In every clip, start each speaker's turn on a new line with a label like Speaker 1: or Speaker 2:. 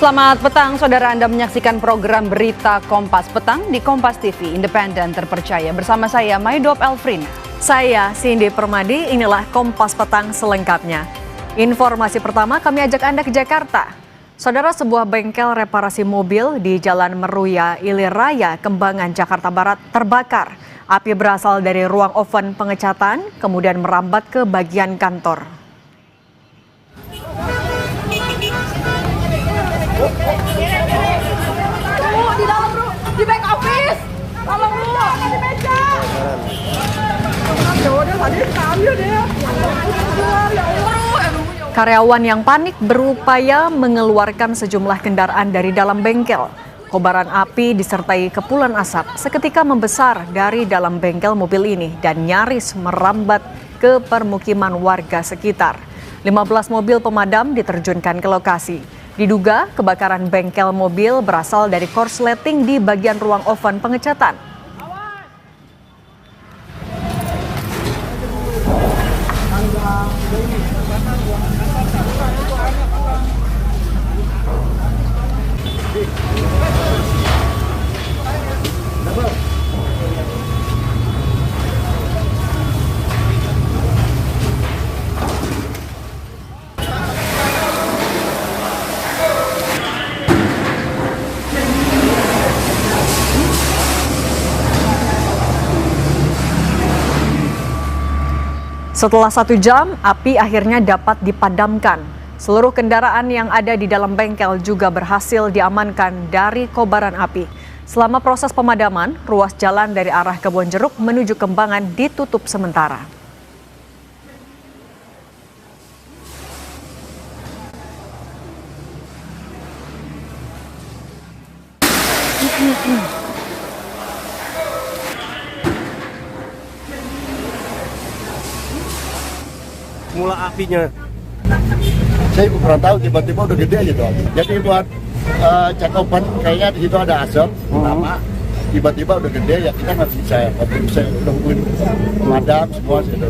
Speaker 1: Selamat petang, saudara. Anda menyaksikan program Berita Kompas Petang di Kompas TV, independen terpercaya. Bersama saya, Maidop Elfrin.
Speaker 2: Saya, Cindy Permadi, inilah Kompas Petang selengkapnya. Informasi pertama, kami ajak Anda ke Jakarta. Saudara, sebuah bengkel reparasi mobil di Jalan Meruya, Ilir Raya, Kembangan, Jakarta Barat terbakar. Api berasal dari ruang oven pengecatan, kemudian merambat ke bagian kantor.
Speaker 3: Di dalam bro, di back office. Tolong bro, di meja.
Speaker 2: Karyawan yang panik berupaya mengeluarkan sejumlah kendaraan dari dalam bengkel. Kobaran api disertai kepulan asap seketika membesar dari dalam bengkel mobil ini dan nyaris merambat ke permukiman warga sekitar. 15 mobil pemadam diterjunkan ke lokasi. Diduga kebakaran bengkel mobil berasal dari korsleting di bagian ruang oven pengecatan. Setelah 1 jam, api akhirnya dapat dipadamkan. Seluruh kendaraan yang ada di dalam bengkel juga berhasil diamankan dari kobaran api. Selama proses pemadaman, ruas jalan dari arah Kebonjeruk menuju Kembangan ditutup sementara.
Speaker 4: Mula apinya saya kurang tahu, tiba-tiba udah gede aja tuh. Jadi buat cakupan kayaknya di situ ada asap pertama, tiba-tiba udah gede ya, kita nggak bisa nungguin pemadam semua gitu.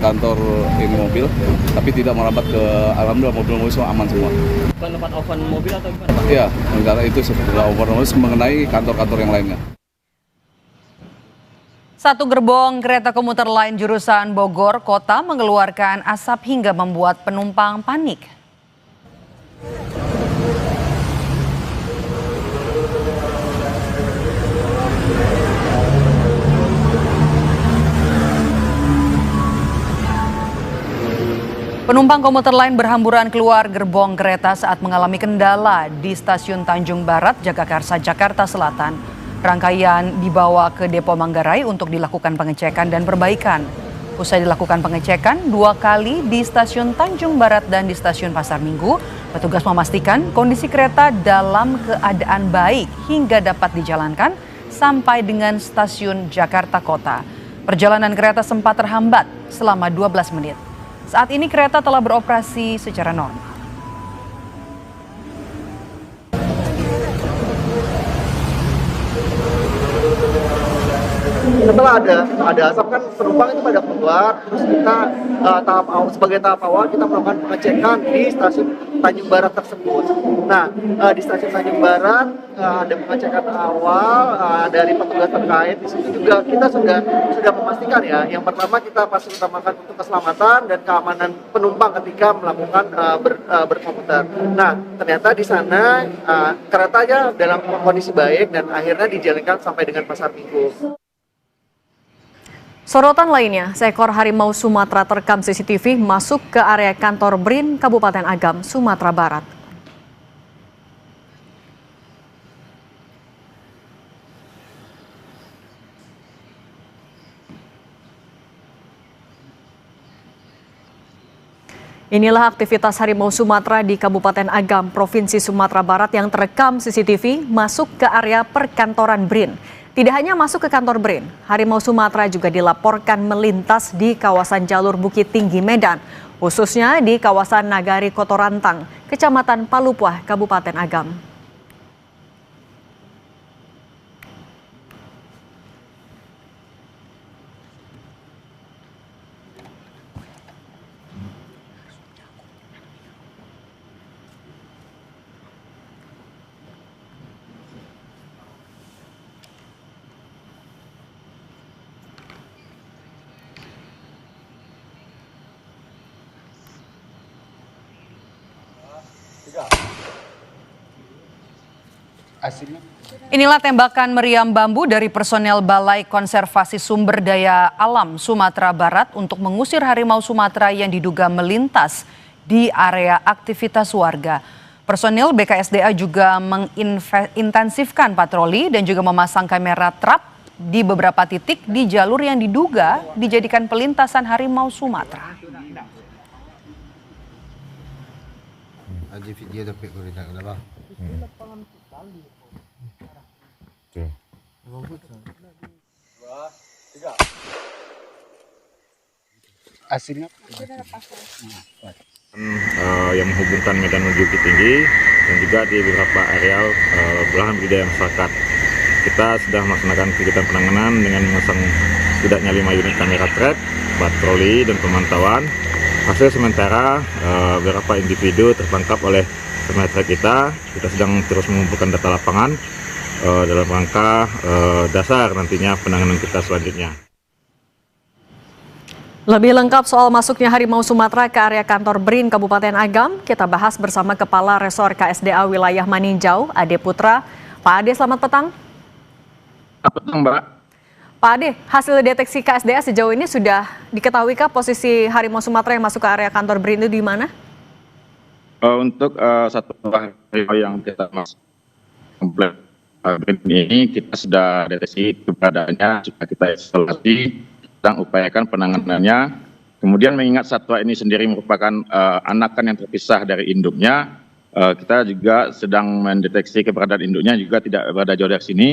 Speaker 5: Kantor ini mobil, tapi tidak merambat ke, alhamdulillah mobil semua aman semua.
Speaker 6: Bukan tempat oven mobil atau gimana?
Speaker 5: Iya, negara itu setelah oven mengenai kantor-kantor yang lainnya.
Speaker 1: Satu gerbong kereta komuter lain jurusan Bogor Kota mengeluarkan asap hingga membuat penumpang panik. Penumpang komuter lain berhamburan keluar gerbong kereta saat mengalami kendala di stasiun Tanjung Barat, Jagakarsa, Jakarta Selatan. Rangkaian dibawa ke Depo Manggarai untuk dilakukan pengecekan dan perbaikan. Usai dilakukan pengecekan 2 kali di stasiun Tanjung Barat dan di stasiun Pasar Minggu, petugas memastikan kondisi kereta dalam keadaan baik hingga dapat dijalankan sampai dengan stasiun Jakarta Kota. Perjalanan kereta sempat terhambat selama 12 menit. Saat ini kereta telah beroperasi secara normal.
Speaker 4: Setelah ada asap kan penumpang itu pada keluar, terus kita sebagai tahap awal kita melakukan pengecekan di stasiun Tanjung Barat tersebut. Nah, di stasiun Tanjung Barat ada pengecekan awal dari petugas terkait. Di situ juga kita sudah memastikan ya. Yang pertama kita pasti utamakan untuk keselamatan dan keamanan penumpang ketika melakukan berkomuter. Nah, ternyata di sana keretanya dalam kondisi baik dan akhirnya dijalankan sampai dengan Pasar Minggu.
Speaker 2: Sorotan lainnya, seekor harimau Sumatera terekam CCTV masuk ke area kantor BRIN Kabupaten Agam, Sumatera Barat. Inilah aktivitas harimau Sumatera di Kabupaten Agam, Provinsi Sumatera Barat yang terekam CCTV masuk ke area perkantoran BRIN. Tidak hanya masuk ke kantor BRIN, harimau Sumatera juga dilaporkan melintas di kawasan jalur Bukit Tinggi Medan, khususnya di kawasan Nagari Kotorantang, Kecamatan Palupuah, Kabupaten Agam.
Speaker 1: Inilah tembakan meriam bambu dari personel Balai Konservasi Sumber Daya Alam Sumatera Barat untuk mengusir harimau Sumatera yang diduga melintas di area aktivitas warga. Personil BKSDA juga mengintensifkan patroli dan juga memasang kamera trap di beberapa titik di jalur yang diduga dijadikan pelintasan harimau Sumatera.
Speaker 4: Hasilnya
Speaker 7: yang menghubungkan Medan menuju Bukit Tinggi dan juga di beberapa areal lahan budidaya masyarakat. Kita sudah melaksanakan kegiatan penanganan dengan memasang setidaknya 5 unit kamera trap, patroli dan pemantauan. Hasil sementara beberapa individu tertangkap oleh kamera trap kita. Kita sedang terus mengumpulkan data lapangan dalam rangka dasar nantinya penanganan kita selanjutnya.
Speaker 2: Lebih lengkap soal masuknya harimau Sumatera ke area kantor BRIN Kabupaten Agam, kita bahas bersama Kepala Resor KSDA Wilayah Maninjau, Ade Putra. Pak Ade, selamat petang.
Speaker 7: Selamat petang, Mbak.
Speaker 2: Pak Ade, hasil deteksi KSDA sejauh ini sudah diketahuikah posisi harimau Sumatera yang masuk ke area kantor BRIN itu di mana?
Speaker 7: Untuk satu harimau yang kita masuk komplek BRIN ini, kita sudah deteksi keberadaannya, sudah kita isolasi, sedang upayakan penanganannya. Kemudian mengingat satwa ini sendiri merupakan anakan yang terpisah dari induknya, kita juga sedang mendeteksi keberadaan induknya juga tidak berada jauh dari sini.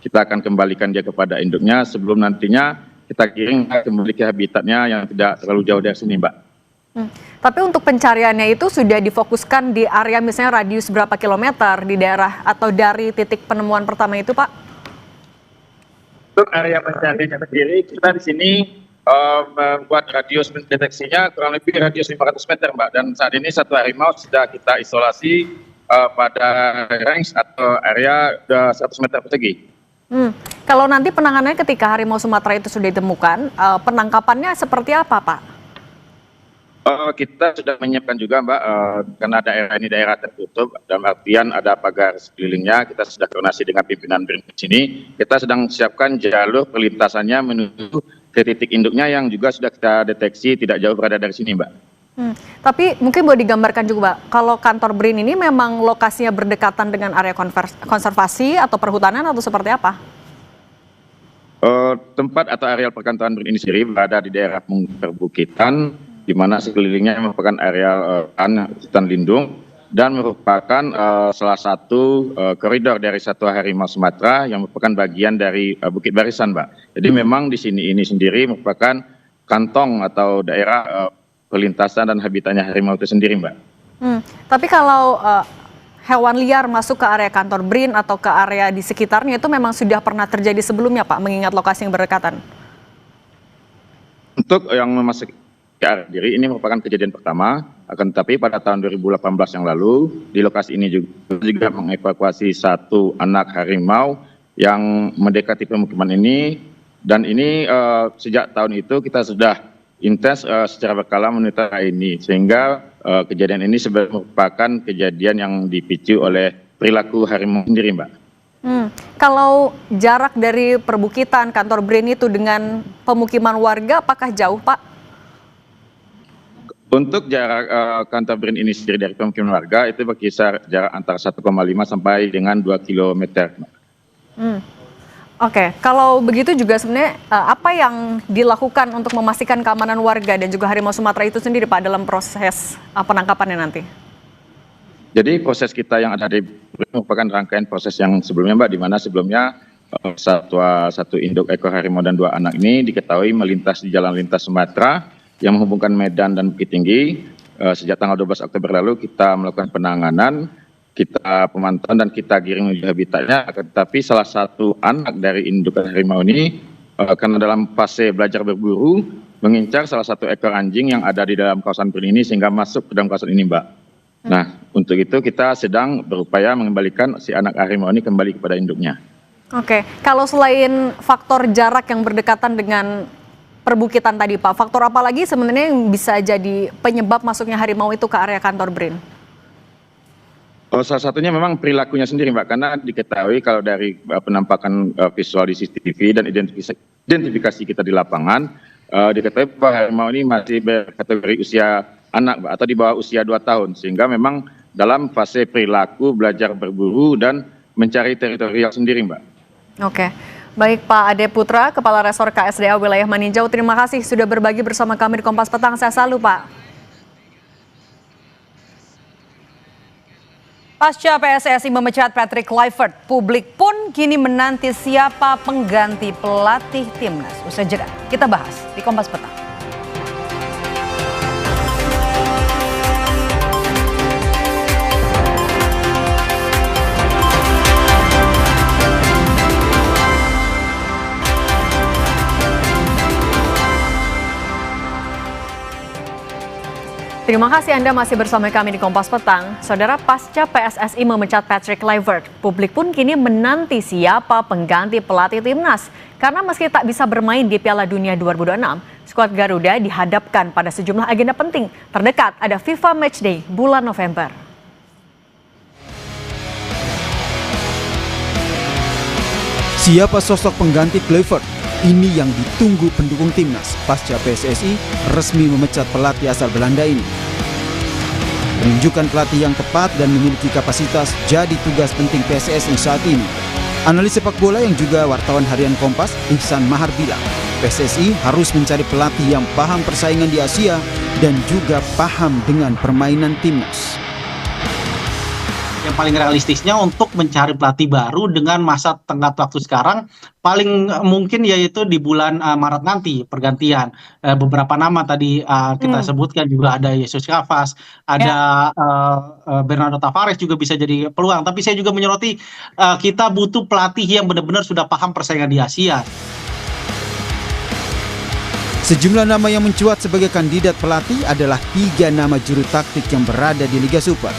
Speaker 7: Kita akan kembalikan dia kepada induknya sebelum nantinya kita kirim kembali ke habitatnya yang tidak terlalu jauh dari sini, Mbak.
Speaker 2: Tapi untuk pencariannya itu sudah difokuskan di area misalnya radius berapa kilometer di daerah atau dari titik penemuan pertama itu, Pak?
Speaker 7: Untuk area pencariannya sendiri, kita di sini membuat radius deteksinya kurang lebih radius 500 meter, Mbak. Dan saat ini satu harimau sudah kita isolasi pada range atau area 100 meter persegi.
Speaker 2: Kalau nanti penanganannya ketika harimau Sumatera itu sudah ditemukan, penangkapannya seperti apa, Pak?
Speaker 7: Kita sudah menyiapkan juga, Mbak, karena daerah ini daerah tertutup, dalam artian ada pagar sekelilingnya. Kita sudah koordinasi dengan pimpinan BRIN di sini. Kita sedang siapkan jalur perlintasannya menuju ke titik induknya yang juga sudah kita deteksi tidak jauh berada dari sini, Mbak.
Speaker 2: Tapi mungkin boleh digambarkan juga, Pak, kalau kantor BRIN ini memang lokasinya berdekatan dengan area konservasi atau perhutanan atau seperti apa?
Speaker 7: Tempat atau areal perkantoran BRIN ini sendiri berada di daerah perbukitan, di mana sekelilingnya merupakan areal hutan lindung dan merupakan salah satu koridor dari satwa harimau Sumatera yang merupakan bagian dari Bukit Barisan, Mbak. Jadi memang di sini ini sendiri merupakan kantong atau daerah perlintasan dan habitatnya harimau itu sendiri, Mbak.
Speaker 2: Tapi kalau hewan liar masuk ke area kantor BRIN atau ke area di sekitarnya itu memang sudah pernah terjadi sebelumnya, Pak, mengingat lokasi yang berdekatan?
Speaker 7: Untuk yang memasuki area diri ini merupakan kejadian pertama, akan tetapi pada tahun 2018 yang lalu di lokasi ini juga mengevakuasi satu anak harimau yang mendekati pemukiman ini, dan ini sejak tahun itu kita sudah intens secara berkala memonitor ini, sehingga kejadian ini sebenarnya merupakan kejadian yang dipicu oleh perilaku harimau sendiri, Mbak.
Speaker 2: Kalau jarak dari perbukitan kantor BRIN itu dengan pemukiman warga apakah jauh, Pak?
Speaker 7: Untuk jarak kantor BRIN ini sendiri dari pemukiman warga itu berkisar jarak antara 1,5 sampai dengan 2 km.
Speaker 2: Oke, kalau begitu juga sebenarnya apa yang dilakukan untuk memastikan keamanan warga dan juga harimau Sumatera itu sendiri, Pak, dalam proses penangkapannya nanti?
Speaker 7: Jadi proses kita yang ada di BRIN merupakan rangkaian proses yang sebelumnya, Mbak, di mana sebelumnya satu induk ekor harimau dan 2 anak ini diketahui melintas di jalan lintas Sumatera yang menghubungkan Medan dan Bukit Tinggi. Sejak tanggal 12 Oktober lalu kita melakukan penanganan, kita pemantauan dan kita giring menuju habitatnya. Tetapi salah satu anak dari indukan harimau ini karena dalam fase belajar berburu mengincar salah satu ekor anjing yang ada di dalam kawasan BRIN ini sehingga masuk ke dalam kawasan ini, Mbak. Nah, untuk itu kita sedang berupaya mengembalikan si anak harimau ini kembali kepada induknya.
Speaker 2: Oke, kalau selain faktor jarak yang berdekatan dengan perbukitan tadi, Pak, faktor apa lagi sebenarnya yang bisa jadi penyebab masuknya harimau itu ke area kantor BRIN?
Speaker 7: Oh, salah satunya memang perilakunya sendiri, Mbak, karena diketahui kalau dari penampakan visual di CCTV dan identifikasi kita di lapangan, diketahui bahwa harimau ini masih berkategori usia anak, Mbak, atau di bawah usia 2 tahun, sehingga memang dalam fase perilaku belajar berburu dan mencari teritorial sendiri, Mbak.
Speaker 2: Oke. Baik Pak Ade Putra, Kepala Resor KSDA Wilayah Maninjau, terima kasih sudah berbagi bersama kami di Kompas Petang. Saya selalu Pak.
Speaker 1: Pasca PSSI memecat Patrick Kluivert, publik pun kini menanti siapa pengganti pelatih timnas. Usai jeda, kita bahas di Kompas Petang.
Speaker 2: Terima kasih Anda masih bersama kami di Kompas Petang. Saudara, pasca PSSI memecat Patrick Kluivert, publik pun kini menanti siapa pengganti pelatih timnas. Karena meski tak bisa bermain di Piala Dunia 2026, skuad Garuda dihadapkan pada sejumlah agenda penting. Terdekat ada FIFA Matchday bulan November.
Speaker 8: Siapa sosok pengganti Kluivert? Ini yang ditunggu pendukung timnas pasca PSSI resmi memecat pelatih asal Belanda ini. Menunjukkan pelatih yang tepat dan memiliki kapasitas jadi tugas penting PSSI saat ini. Analis sepak bola yang juga wartawan harian Kompas, Ihsan Mahar bilang, PSSI harus mencari pelatih yang paham persaingan di Asia dan juga paham dengan permainan timnas.
Speaker 9: Yang paling realistisnya untuk mencari pelatih baru dengan masa tenggat waktu sekarang paling mungkin yaitu di bulan Maret nanti pergantian. Beberapa nama tadi kita sebutkan juga ada Jesus Navas, ada Bernardo Tavares juga bisa jadi peluang. Tapi saya juga menyoroti kita butuh pelatih yang benar-benar sudah paham persaingan di Asia.
Speaker 8: Sejumlah nama yang mencuat sebagai kandidat pelatih adalah 3 nama juru taktik yang berada di Liga Super.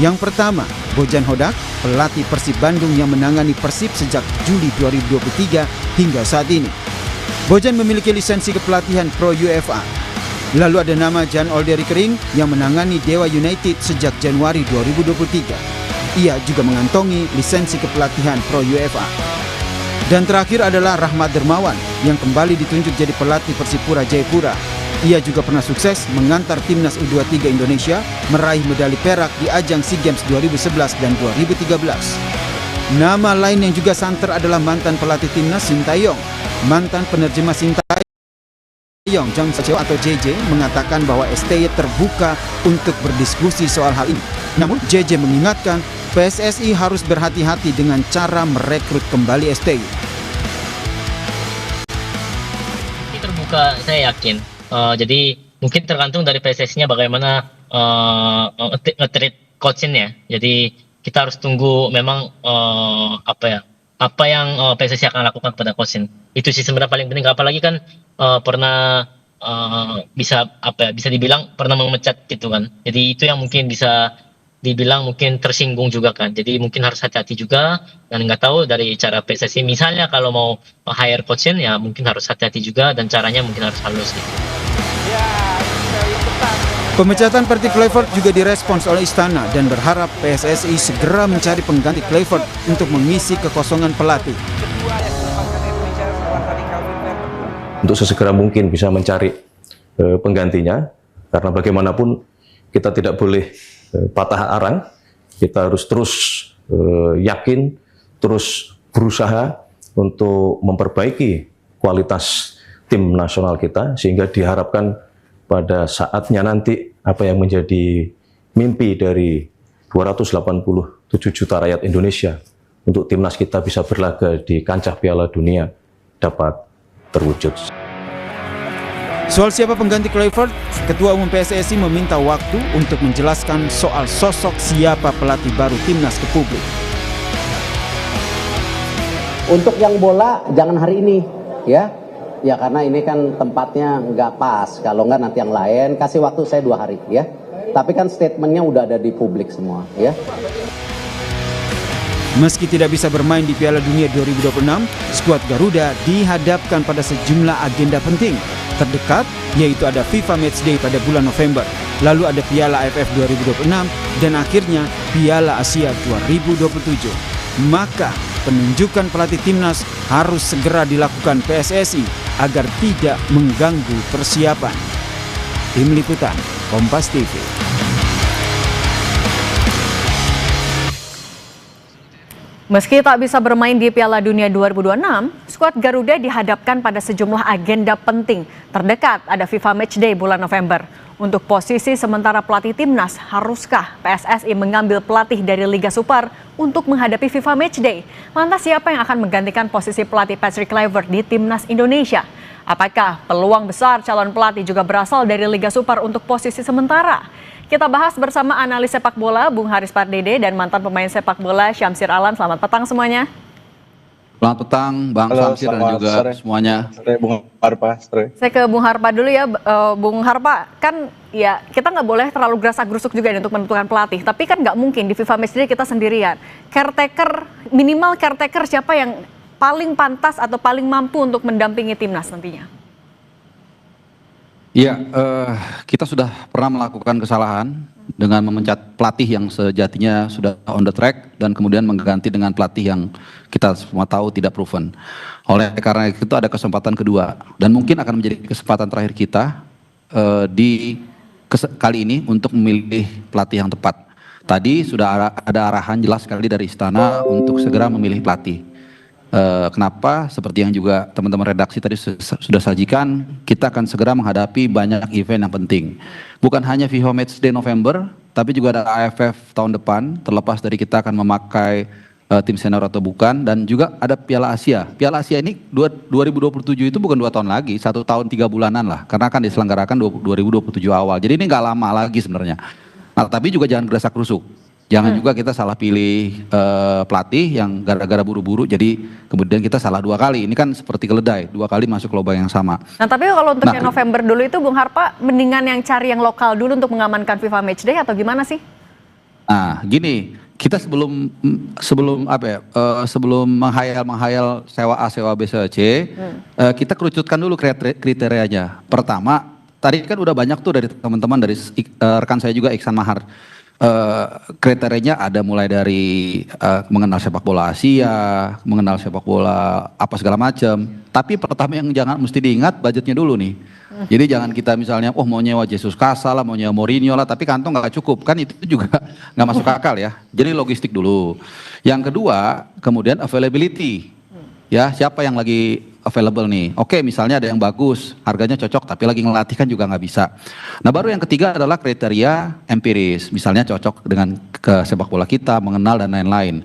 Speaker 8: Yang pertama, Bojan Hodak, pelatih Persib Bandung yang menangani Persib sejak Juli 2023 hingga saat ini. Bojan memiliki lisensi kepelatihan Pro UEFA. Lalu ada nama Jan Olderi Kering yang menangani Dewa United sejak Januari 2023. Ia juga mengantongi lisensi kepelatihan Pro UEFA. Dan terakhir adalah Rahmat Dermawan yang kembali ditunjuk jadi pelatih Persipura Jayapura. Ia juga pernah sukses mengantar timnas U23 Indonesia meraih medali perak di ajang SEA Games 2011 dan 2013. Nama lain yang juga santer adalah mantan pelatih timnas Sintayong. Mantan penerjemah Sintayong, Jang Seo atau JJ, mengatakan bahwa STY terbuka untuk berdiskusi soal hal ini. Namun JJ mengingatkan PSSI harus berhati-hati dengan cara merekrut kembali STY.
Speaker 6: Terbuka, saya yakin. Jadi mungkin tergantung dari PSSI-nya bagaimana nge-treat coach-nya. Jadi kita harus tunggu memang apa yang PSSI akan lakukan pada coach-nya. Itu sih sebenarnya paling penting. Apalagi kan pernah bisa dibilang pernah memecat gitu kan. Jadi itu yang mungkin bisa dibilang mungkin tersinggung juga kan. Jadi mungkin harus hati-hati juga, dan nggak tahu dari cara PSSI misalnya kalau mau hire coach-nya ya mungkin harus hati-hati juga dan caranya mungkin harus halus gitu.
Speaker 8: Pemecatan Patrick Kluivert juga direspons oleh Istana dan berharap PSSI segera mencari pengganti Kluivert untuk mengisi kekosongan pelatih.
Speaker 10: Untuk sesegera mungkin bisa mencari penggantinya, karena bagaimanapun kita tidak boleh patah arang, kita harus terus yakin, terus berusaha untuk memperbaiki kualitas tim nasional kita, sehingga diharapkan pada saatnya nanti apa yang menjadi mimpi dari 287 juta rakyat Indonesia untuk timnas kita bisa berlaga di kancah Piala Dunia dapat terwujud.
Speaker 8: Soal siapa pengganti Kluivert, Ketua Umum PSSI meminta waktu untuk menjelaskan soal sosok siapa pelatih baru timnas ke publik.
Speaker 11: Untuk yang bola jangan hari ini, ya karena ini kan tempatnya nggak pas. Kalau nggak nanti yang lain, kasih waktu saya 2 hari, ya. Tapi kan statementnya udah ada di publik semua, ya.
Speaker 8: Meski tidak bisa bermain di Piala Dunia 2026, skuad Garuda dihadapkan pada sejumlah agenda penting. Terdekat, yaitu ada FIFA Matchday pada bulan November. lalu ada Piala AFF 2026, dan akhirnya Piala Asia 2027. Maka penunjukan pelatih timnas harus segera dilakukan PSSI agar tidak mengganggu persiapan. Tim Liputan, Kompas TV.
Speaker 2: Meski tak bisa bermain di Piala Dunia 2026, skuad Garuda dihadapkan pada sejumlah agenda penting. Terdekat ada FIFA Matchday bulan November. Untuk posisi sementara pelatih timnas, haruskah PSSI mengambil pelatih dari Liga Super untuk menghadapi FIFA Matchday? Lantas siapa yang akan menggantikan posisi pelatih Patrick Kluivert di timnas Indonesia? Apakah peluang besar calon pelatih juga berasal dari Liga Super untuk posisi sementara? Kita bahas bersama analis sepak bola Bung Haris Pardede dan mantan pemain sepak bola Syamsir Alam. Selamat petang semuanya.
Speaker 12: Selamat petang Bang Syamsir dan juga semuanya.
Speaker 13: Bung Harpa.
Speaker 2: Saya ke Bung Harpa dulu ya, Bung Harpa. Kan ya kita nggak boleh terlalu gerasak-gerusuk juga untuk menentukan pelatih. Tapi kan nggak mungkin di FIFA Matchday kita sendirian. Caretaker, minimal caretaker siapa yang paling pantas atau paling mampu untuk mendampingi timnas nantinya?
Speaker 12: Iya, kita sudah pernah melakukan kesalahan dengan memecat pelatih yang sejatinya sudah on the track dan kemudian mengganti dengan pelatih yang kita semua tahu tidak proven. Oleh karena itu ada kesempatan kedua dan mungkin akan menjadi kesempatan terakhir kita kali ini untuk memilih pelatih yang tepat. Tadi sudah ada arahan jelas sekali dari istana untuk segera memilih pelatih. Kenapa? Seperti yang juga teman-teman redaksi tadi sudah sajikan, kita akan segera menghadapi banyak event yang penting. Bukan hanya FIFA Matchday November, tapi juga ada AFF tahun depan, terlepas dari kita akan memakai tim senior atau bukan, dan juga ada Piala Asia. Piala Asia ini 2027 itu bukan 2 tahun lagi, 1 tahun 3 bulanan lah, karena akan diselenggarakan 2027 awal. Jadi ini nggak lama lagi sebenarnya. Nah, tapi juga jangan gerasak-gerusuk. Jangan juga kita salah pilih pelatih yang gara-gara buru-buru jadi kemudian kita salah 2 kali. Ini kan seperti keledai, 2 kali masuk lubang yang sama.
Speaker 2: Nah tapi kalau untuk yang November dulu itu Bung Harpa, mendingan yang cari yang lokal dulu untuk mengamankan FIFA Matchday atau gimana sih?
Speaker 12: Nah gini, kita sebelum menghayal sewa A, sewa B, sewa C, kita kerucutkan dulu kriterianya. Pertama, tadi kan udah banyak tuh dari teman-teman, dari rekan saya juga Iksan Mahar. Kriterianya ada mulai dari mengenal sepak bola Asia, mengenal sepak bola apa segala macam. Tapi pertama yang jangan mesti diingat budgetnya dulu nih. Jadi jangan kita misalnya mau nyewa Jesus Casa lah, mau nyewa Mourinho lah, tapi kantong nggak cukup, kan itu juga nggak masuk akal ya. Jadi logistik dulu. Yang kedua kemudian availability. Ya siapa yang lagi available nih. Oke misalnya ada yang bagus, harganya cocok tapi lagi ngelatih kan juga nggak bisa. Nah baru yang ketiga adalah kriteria empiris. Misalnya cocok dengan ke sepak bola kita, mengenal dan lain-lain.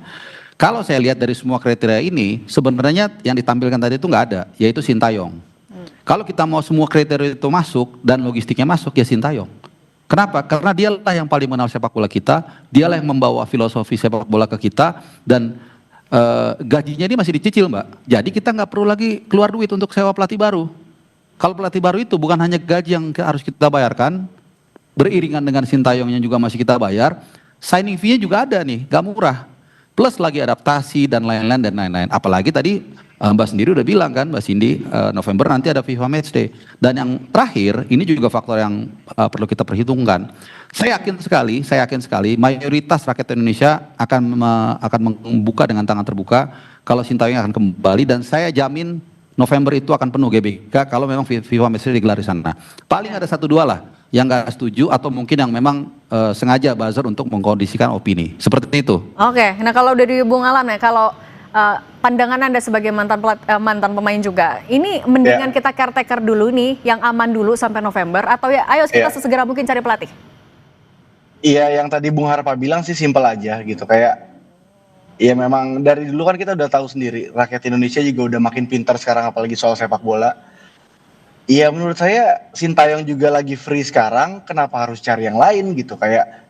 Speaker 12: Kalau saya lihat dari semua kriteria ini sebenarnya yang ditampilkan tadi itu nggak ada, yaitu Sintayong. Kalau kita mau semua kriteria itu masuk dan logistiknya masuk ya Sintayong. Kenapa? Karena dialah yang paling mengenal sepak bola kita, dialah yang membawa filosofi sepak bola ke kita dan gajinya ini masih dicicil Mbak. Jadi kita nggak perlu lagi keluar duit untuk sewa pelatih baru. Kalau pelatih baru itu bukan hanya gaji yang harus kita bayarkan, beriringan dengan Sintayongnya juga masih kita bayar, signing fee-nya juga ada nih, gak murah. Plus lagi adaptasi dan lain-lain. Apalagi tadi Mbak sendiri udah bilang kan, Mbak Cindy, November nanti ada FIFA Matchday. Dan yang terakhir, ini juga faktor yang perlu kita perhitungkan. Saya yakin sekali mayoritas rakyat Indonesia akan membuka dengan tangan terbuka kalau Sintayong akan kembali, dan saya jamin November itu akan penuh GBK kalau memang FIFA Matchday digelar di sana. Paling ada 1-2 lah yang nggak setuju atau mungkin yang memang sengaja buzzer untuk mengkondisikan opini. Seperti itu. Oke,
Speaker 2: nah kalau dari Bung Alam ya, kalau pandangan Anda sebagai mantan pemain juga, ini mendingan kita caretaker dulu nih, yang aman dulu sampai November, atau ya ayo kita sesegera mungkin cari pelatih?
Speaker 13: Iya, yang tadi Bung Harpa bilang sih simpel aja gitu, kayak ya memang dari dulu kan kita udah tahu sendiri, rakyat Indonesia juga udah makin pintar sekarang apalagi soal sepak bola. Iya menurut saya Sintayong juga lagi free sekarang, kenapa harus cari yang lain gitu, kayak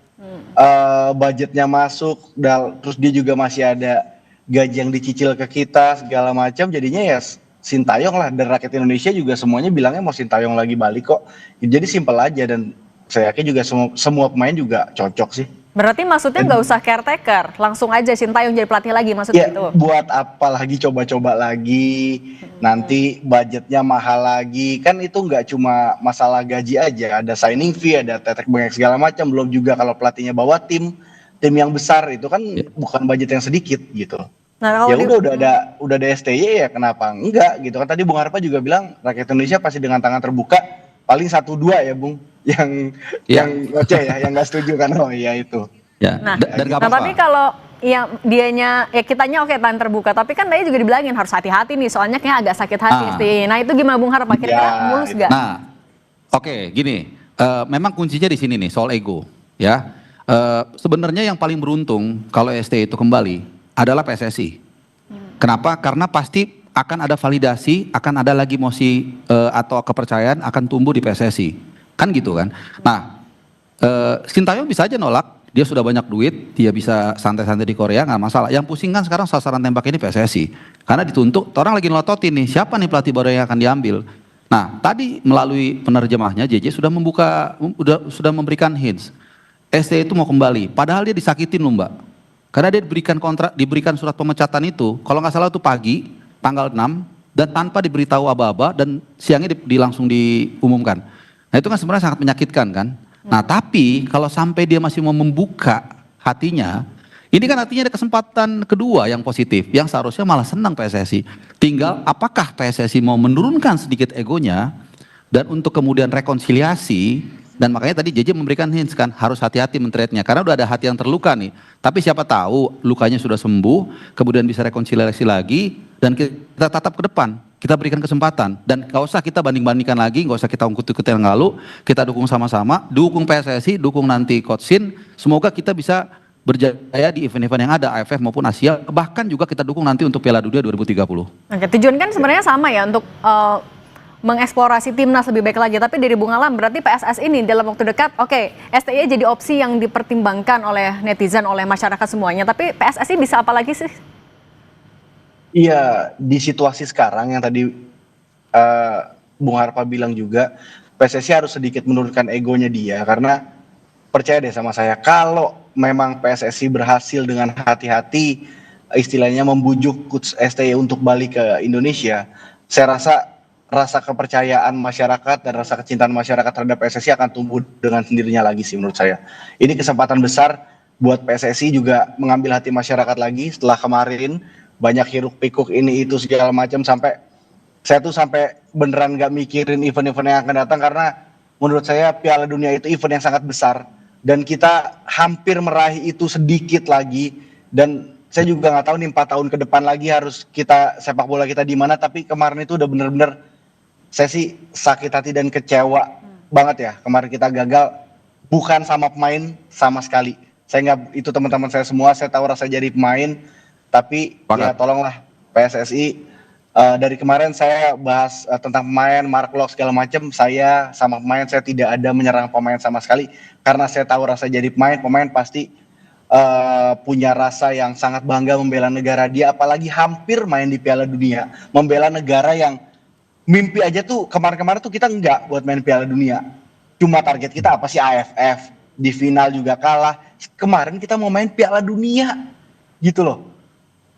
Speaker 13: budgetnya masuk, terus dia juga masih ada gaji yang dicicil ke kita segala macam, jadinya ya Sintayong lah, dan rakyat Indonesia juga semuanya bilangnya mau Sintayong lagi balik kok. Jadi simpel aja, dan saya yakin juga semua pemain juga cocok sih.
Speaker 2: Berarti maksudnya nggak usah caretaker, langsung aja Sintayong jadi pelatih lagi maksudnya
Speaker 13: Ya,
Speaker 2: itu?
Speaker 13: buat apa lagi coba-coba lagi, nanti budgetnya mahal lagi, kan itu nggak cuma masalah gaji aja, ada signing fee, ada tetek bengek segala macam, belum juga kalau pelatihnya bawa tim yang besar itu kan bukan budget yang sedikit gitu.
Speaker 2: Nah, kalau
Speaker 13: Ya udah ada STY ya kenapa enggak gitu kan, tadi Bung Harpa juga bilang rakyat Indonesia pasti dengan tangan terbuka, paling 1-2 ya Bung yang ngoceh ya, yang nggak setuju kan, oh iya itu.
Speaker 12: Ya,
Speaker 2: Nah,
Speaker 12: dan gak
Speaker 2: nah
Speaker 12: apa-apa.
Speaker 2: tapi kalau yang dianya ya kitanya oke tangan terbuka, tapi kan tadi juga dibilangin harus hati-hati nih, soalnya kayak agak sakit hati STY. Nah itu gimana Bung Harpa? Kira-kira mulus gak?
Speaker 12: Nah, oke, gini, memang kuncinya di sini nih soal ego, ya. Sebenarnya yang paling beruntung kalau STY itu kembali adalah PSSI. Kenapa? Karena pasti akan ada validasi, akan ada lagi mosi atau kepercayaan akan tumbuh di PSSI, kan gitu kan. Nah, Sintayong bisa aja nolak. Dia sudah banyak duit, dia bisa santai-santai di Korea, nggak masalah. Yang pusing kan sekarang sasaran tembak ini PSSI. Karena dituntut, orang lagi ngelototin nih, siapa nih pelatih baru yang akan diambil. Nah, tadi melalui penerjemahnya, JJ sudah sudah memberikan hints. STY itu mau kembali, padahal dia disakitin loh Mbak. Karena dia diberikan surat pemecatan itu, kalau nggak salah itu pagi, tanggal 6, dan tanpa diberitahu aba-aba, dan siangnya langsung diumumkan. Nah itu kan sebenarnya sangat menyakitkan kan. Nah tapi kalau sampai dia masih mau membuka hatinya, ini kan artinya ada kesempatan kedua yang positif, yang seharusnya malah senang PSSI. Tinggal apakah PSSI mau menurunkan sedikit egonya, dan untuk kemudian rekonsiliasi, dan makanya tadi JJ memberikan hints kan, harus hati-hati men-trade-nya, karena udah ada hati yang terluka nih. Tapi siapa tahu lukanya sudah sembuh, kemudian bisa rekonsiliasi lagi, dan kita tatap ke depan. Kita berikan kesempatan, dan gak usah kita banding-bandingkan lagi, gak usah kita ungkut-ungkut yang lalu, kita dukung sama-sama, dukung PSSI, dukung nanti Coach Shin, semoga kita bisa berjaya di event-event yang ada, AFF maupun Asia, bahkan juga kita dukung nanti untuk Piala Dunia 2030.
Speaker 2: Oke, tujuan kan sebenarnya sama ya untuk mengeksplorasi timnas lebih baik lagi, tapi dari Bung Alam berarti PSS ini dalam waktu dekat, oke, STY jadi opsi yang dipertimbangkan oleh netizen, oleh masyarakat semuanya, tapi PSSI bisa apa lagi sih?
Speaker 13: Iya, di situasi sekarang yang tadi Bung Harpa bilang juga, PSSI harus sedikit menurunkan egonya dia, karena percaya deh sama saya, kalau memang PSSI berhasil dengan hati-hati, istilahnya membujuk Coach STY untuk balik ke Indonesia, saya rasa kepercayaan masyarakat dan rasa kecintaan masyarakat terhadap PSSI akan tumbuh dengan sendirinya lagi sih menurut saya. Ini kesempatan besar buat PSSI juga mengambil hati masyarakat lagi setelah kemarin banyak hiruk pikuk ini itu segala macam, sampai saya tuh sampai beneran gak mikirin event-event yang akan datang, karena menurut saya Piala Dunia itu event yang sangat besar dan kita hampir meraih itu sedikit lagi, dan saya juga nggak tahu nih 4 tahun ke depan lagi harus kita sepak bola kita di mana, tapi kemarin itu udah bener-bener saya sih sakit hati dan kecewa banget ya, kemarin kita gagal bukan sama pemain sama sekali. Saya nggak, itu teman-teman saya semua, saya tahu rasa jadi pemain, tapi ya tolonglah PSSI, dari kemarin saya bahas tentang pemain, Mark Locke segala macam, saya sama pemain saya tidak ada menyerang pemain sama sekali, karena saya tahu rasa jadi pemain pasti punya rasa yang sangat bangga membela negara dia, apalagi hampir main di Piala Dunia, membela negara yang mimpi aja tuh kemarin-kemarin tuh kita enggak buat main Piala Dunia, cuma target kita apa sih AFF, di final juga kalah, kemarin kita mau main Piala Dunia gitu loh.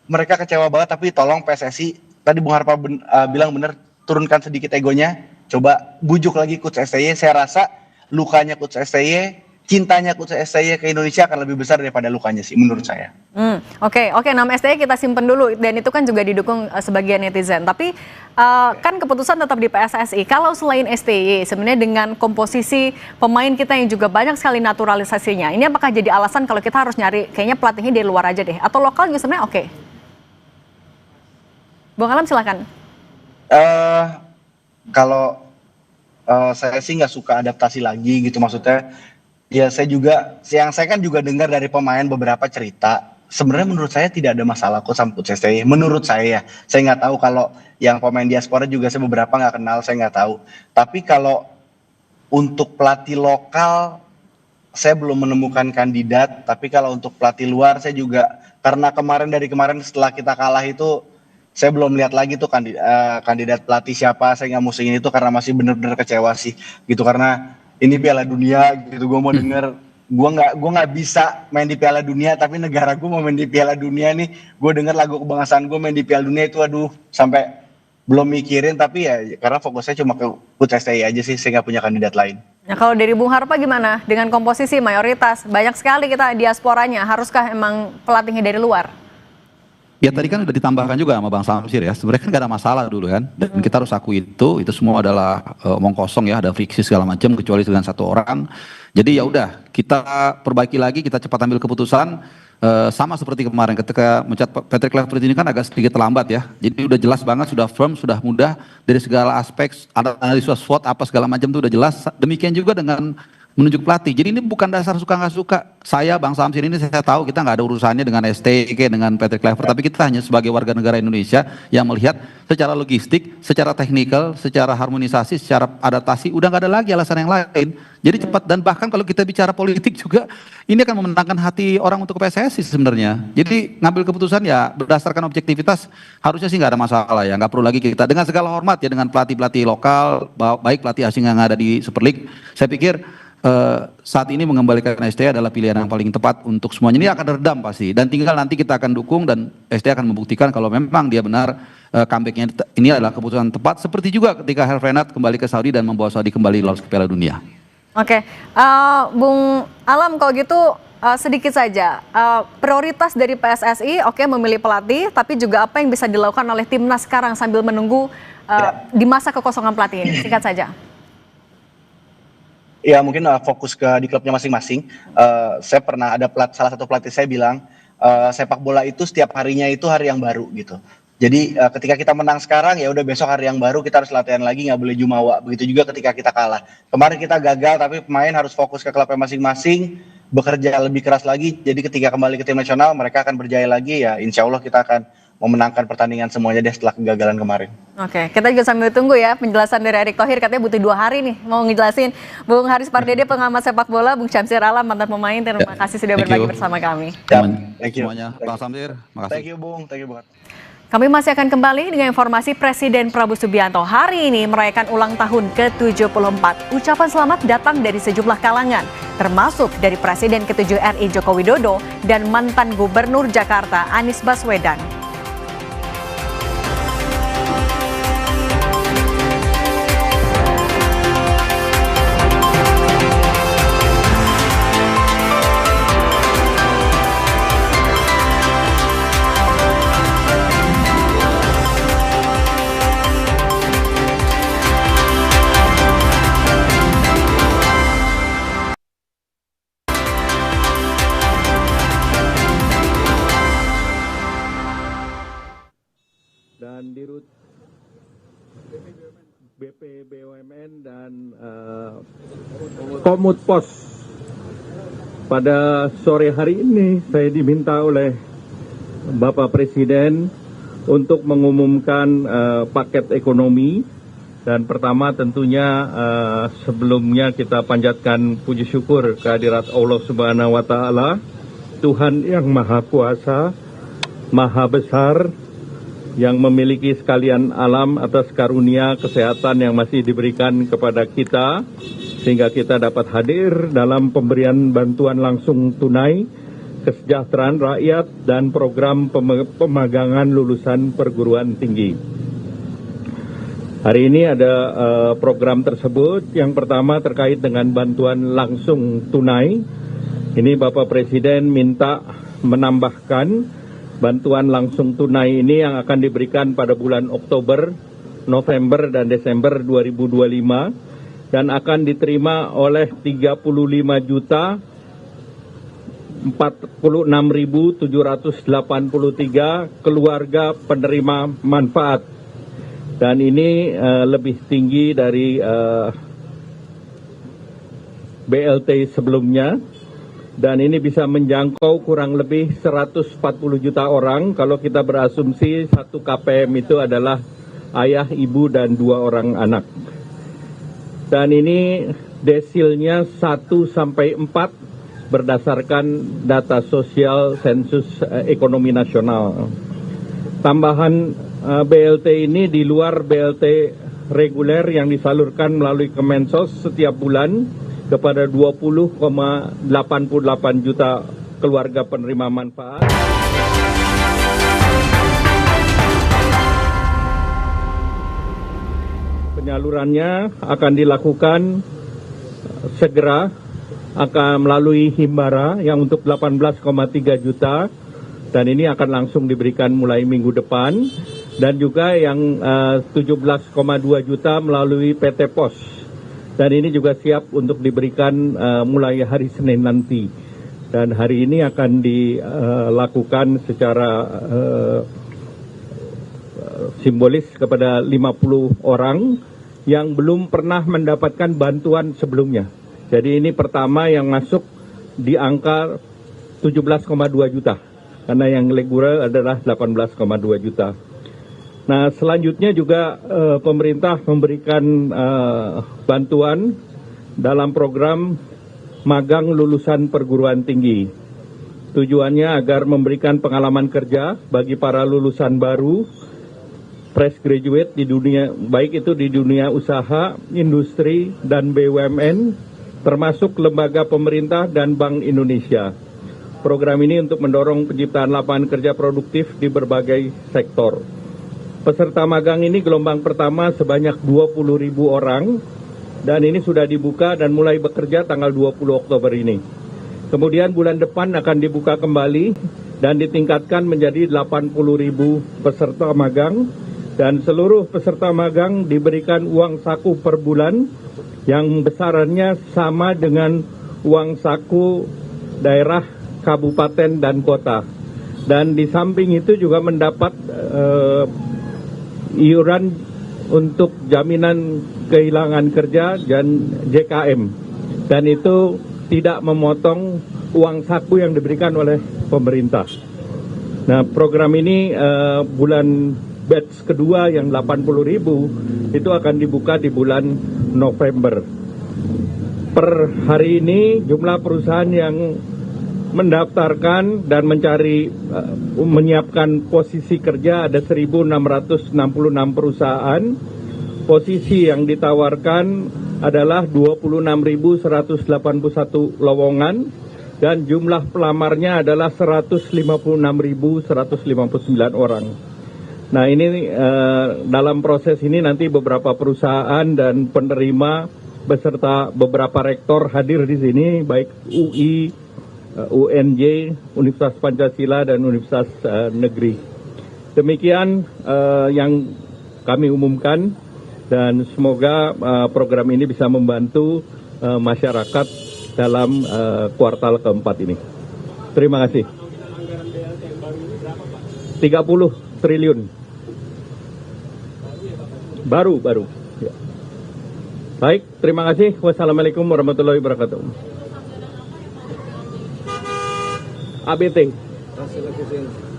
Speaker 13: Mereka kecewa banget, tapi tolong PSSI, tadi Bung Harpa bilang bener, turunkan sedikit egonya, coba bujuk lagi Coach STY, saya rasa lukanya Coach STY, cintanya Coach STY ke Indonesia akan lebih besar daripada lukanya sih menurut saya.
Speaker 2: Oke, nama STY kita simpen dulu, dan itu kan juga didukung sebagian netizen, tapi kan keputusan tetap di PSSI. Kalau selain STY, sebenarnya dengan komposisi pemain kita yang juga banyak sekali naturalisasinya, ini apakah jadi alasan kalau kita harus nyari kayaknya pelatihnya dari luar aja deh, atau lokal juga sebenarnya oke? Bung Alam silakan.
Speaker 13: Kalau saya sih nggak suka adaptasi lagi gitu, maksudnya ya saya kan juga dengar dari pemain beberapa cerita, sebenarnya menurut saya tidak ada masalah kok sama Coach STY, menurut saya nggak tahu kalau yang pemain diaspora juga saya beberapa nggak kenal, saya nggak tahu, tapi kalau untuk pelatih lokal saya belum menemukan kandidat, tapi kalau untuk pelatih luar saya juga, karena dari kemarin setelah kita kalah itu saya belum lihat lagi tuh kandidat pelatih siapa, saya nggak musingin itu karena masih bener-bener kecewa sih gitu, karena ini Piala Dunia gitu, gue mau denger gue nggak bisa main di Piala Dunia, tapi negara gue mau main di Piala Dunia nih. Gue denger lagu kebangsaan gue main di Piala Dunia itu, aduh, sampai belum mikirin. Tapi ya karena fokusnya cuma ke Put STI aja sih, saya nggak punya kandidat lain.
Speaker 2: Nah, kalau dari Bung Harpa gimana dengan komposisi mayoritas banyak sekali kita diasporanya, haruskah emang pelatihnya dari luar?
Speaker 12: Ya tadi kan udah ditambahkan juga sama Bang Samsir ya, sebenarnya kan gak ada masalah dulu kan, dan kita harus akui itu semua adalah omong kosong ya, ada friksi segala macam kecuali dengan satu orang. Jadi ya udah kita perbaiki lagi, kita cepat ambil keputusan, sama seperti kemarin ketika mencat Patrick Kluivert ini kan agak sedikit terlambat ya, jadi udah jelas banget, sudah firm, sudah mudah dari segala aspek, ada analisa SWOT apa segala macam itu udah jelas. Demikian juga dengan menunjuk pelatih. Jadi ini bukan dasar suka nggak suka. Saya Bang Samsir ini saya tahu kita nggak ada urusannya dengan STK, dengan Patrick Kluivert, tapi kita hanya sebagai warga negara Indonesia yang melihat secara logistik, secara teknikal, secara harmonisasi, secara adaptasi, udah nggak ada lagi alasan yang lain. Jadi cepat, dan bahkan kalau kita bicara politik juga, ini akan memenangkan hati orang untuk ke PSSI sebenarnya. Jadi ngambil keputusan ya berdasarkan objektivitas, harusnya sih nggak ada masalah ya, nggak perlu lagi kita, dengan segala hormat ya dengan pelatih-pelatih lokal, baik pelatih asing yang ada di Super League, saya pikir saat ini mengembalikan STI adalah pilihan yang paling tepat untuk semuanya. Ini akan redam pasti, dan tinggal nanti kita akan dukung dan STI akan membuktikan kalau memang dia benar comebacknya ini adalah keputusan tepat. Seperti juga ketika Hervenat kembali ke Saudi dan membawa Saudi kembali lolos ke Piala Dunia.
Speaker 2: Oke, Bung Alam kalau gitu sedikit saja prioritas dari PSSI, oke, memilih pelatih, tapi juga apa yang bisa dilakukan oleh timnas sekarang sambil menunggu di masa kekosongan pelatih ini, singkat saja.
Speaker 13: Ya mungkin fokus di klubnya masing-masing. Saya pernah ada salah satu pelatih saya bilang sepak bola itu setiap harinya itu hari yang baru gitu. Jadi ketika kita menang sekarang ya udah besok hari yang baru, kita harus latihan lagi, nggak boleh jumawa. Begitu juga ketika kita kalah. Kemarin kita gagal tapi pemain harus fokus ke klubnya masing-masing, bekerja lebih keras lagi. Jadi ketika kembali ke tim nasional mereka akan berjaya lagi ya, insya Allah kita akan memenangkan pertandingan semuanya deh setelah kegagalan kemarin. Oke, kita juga sambil tunggu ya penjelasan dari Erick Thohir, katanya butuh 2 hari nih mau ngejelasin. Bung Haris Pardede, pengamat sepak bola, Bung Syamsir Alam, mantan pemain, terima kasih sudah berbagi bersama kami.
Speaker 12: Thank you semuanya, Bang Samsir, makasih.
Speaker 13: Thank you Bung, thank you Bung.
Speaker 2: Kami masih akan kembali dengan informasi Presiden Prabowo Subianto hari ini merayakan ulang tahun ke-74. Ucapan selamat datang dari sejumlah kalangan, termasuk dari Presiden ke-7 RI Joko Widodo dan mantan Gubernur Jakarta Anies Baswedan.
Speaker 14: Dan Dirut BP BUMN dan Komut Pos. Pada sore hari ini saya diminta oleh Bapak Presiden untuk mengumumkan paket ekonomi, dan pertama tentunya sebelumnya kita panjatkan puji syukur kehadirat Allah Subhanahu wa Ta'ala, Tuhan yang Maha Kuasa, Maha Besar, yang memiliki sekalian alam atas karunia kesehatan yang masih diberikan kepada kita, sehingga kita dapat hadir dalam pemberian bantuan langsung tunai, kesejahteraan rakyat, dan program pemagangan lulusan perguruan tinggi. Hari ini ada program tersebut. Yang pertama terkait dengan bantuan langsung tunai. Ini Bapak Presiden minta menambahkan bantuan langsung tunai ini yang akan diberikan pada bulan Oktober, November, dan Desember 2025 dan akan diterima oleh 35.046.783 keluarga penerima manfaat. Dan ini lebih tinggi dari BLT sebelumnya. Dan ini bisa menjangkau kurang lebih 140 juta orang kalau kita berasumsi 1 KPM itu adalah ayah, ibu, dan 2 orang anak. Dan ini desilnya 1-4 berdasarkan data sosial sensus ekonomi nasional. Tambahan BLT ini di luar BLT reguler yang disalurkan melalui Kemensos setiap bulan, kepada 20,88 juta keluarga penerima manfaat. Penyalurannya akan dilakukan segera, akan melalui Himbara yang untuk 18,3 juta, dan ini akan langsung diberikan mulai minggu depan, dan juga yang 17,2 juta melalui PT Pos, dan ini juga siap untuk diberikan mulai hari Senin nanti, dan hari ini akan dilakukan secara simbolis kepada 50 orang yang belum pernah mendapatkan bantuan sebelumnya. Jadi ini pertama yang masuk di angka 17,2 juta, karena yang reguler adalah 18,2 juta. Nah, selanjutnya juga pemerintah memberikan bantuan dalam program magang lulusan perguruan tinggi. Tujuannya agar memberikan pengalaman kerja bagi para lulusan baru, fresh graduate di dunia, baik itu di dunia usaha, industri, dan BUMN, termasuk lembaga pemerintah dan Bank Indonesia. Program ini untuk mendorong penciptaan lapangan kerja produktif di berbagai sektor. Peserta magang ini gelombang pertama sebanyak 20.000 orang, dan ini sudah dibuka dan mulai bekerja tanggal 20 Oktober ini. Kemudian bulan depan akan dibuka kembali dan ditingkatkan menjadi 80.000 peserta magang, dan seluruh peserta magang diberikan uang saku per bulan yang besarannya sama dengan uang saku daerah, kabupaten, dan kota. Dan di samping itu juga mendapat iuran untuk jaminan kehilangan kerja dan JKM. Dan itu tidak memotong uang saku yang diberikan oleh pemerintah. Nah, program ini bulan batch kedua yang 80.000 itu akan dibuka di bulan November. Per hari ini jumlah perusahaan yang mendaftarkan dan mencari menyiapkan posisi kerja ada 1.666 perusahaan. Posisi yang ditawarkan adalah 26.181 lowongan, dan jumlah pelamarnya adalah 156.159 orang. Nah, ini dalam proses ini nanti beberapa perusahaan dan penerima beserta beberapa rektor hadir di sini, baik UI, UNJ, Universitas Pancasila, dan Universitas Negeri. Demikian yang kami umumkan, dan semoga program ini bisa membantu masyarakat dalam kuartal keempat ini. Terima kasih. 30 triliun. Baru. Ya. Baik, terima kasih. Wassalamualaikum warahmatullahi wabarakatuh. ABT.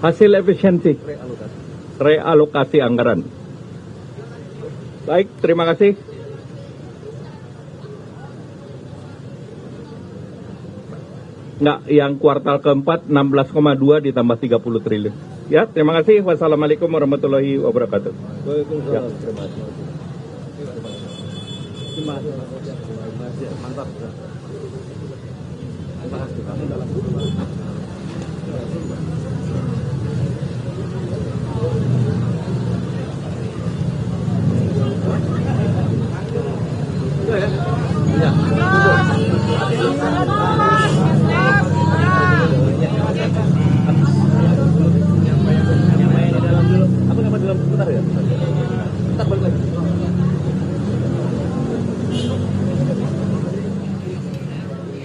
Speaker 14: Hasil efisiensi. Realokasi anggaran. Baik, terima kasih. Enggak, yang kuartal keempat 16,2 ditambah 30 triliun. Ya, terima kasih. Wassalamualaikum warahmatullahi wabarakatuh. Ya. Mantap.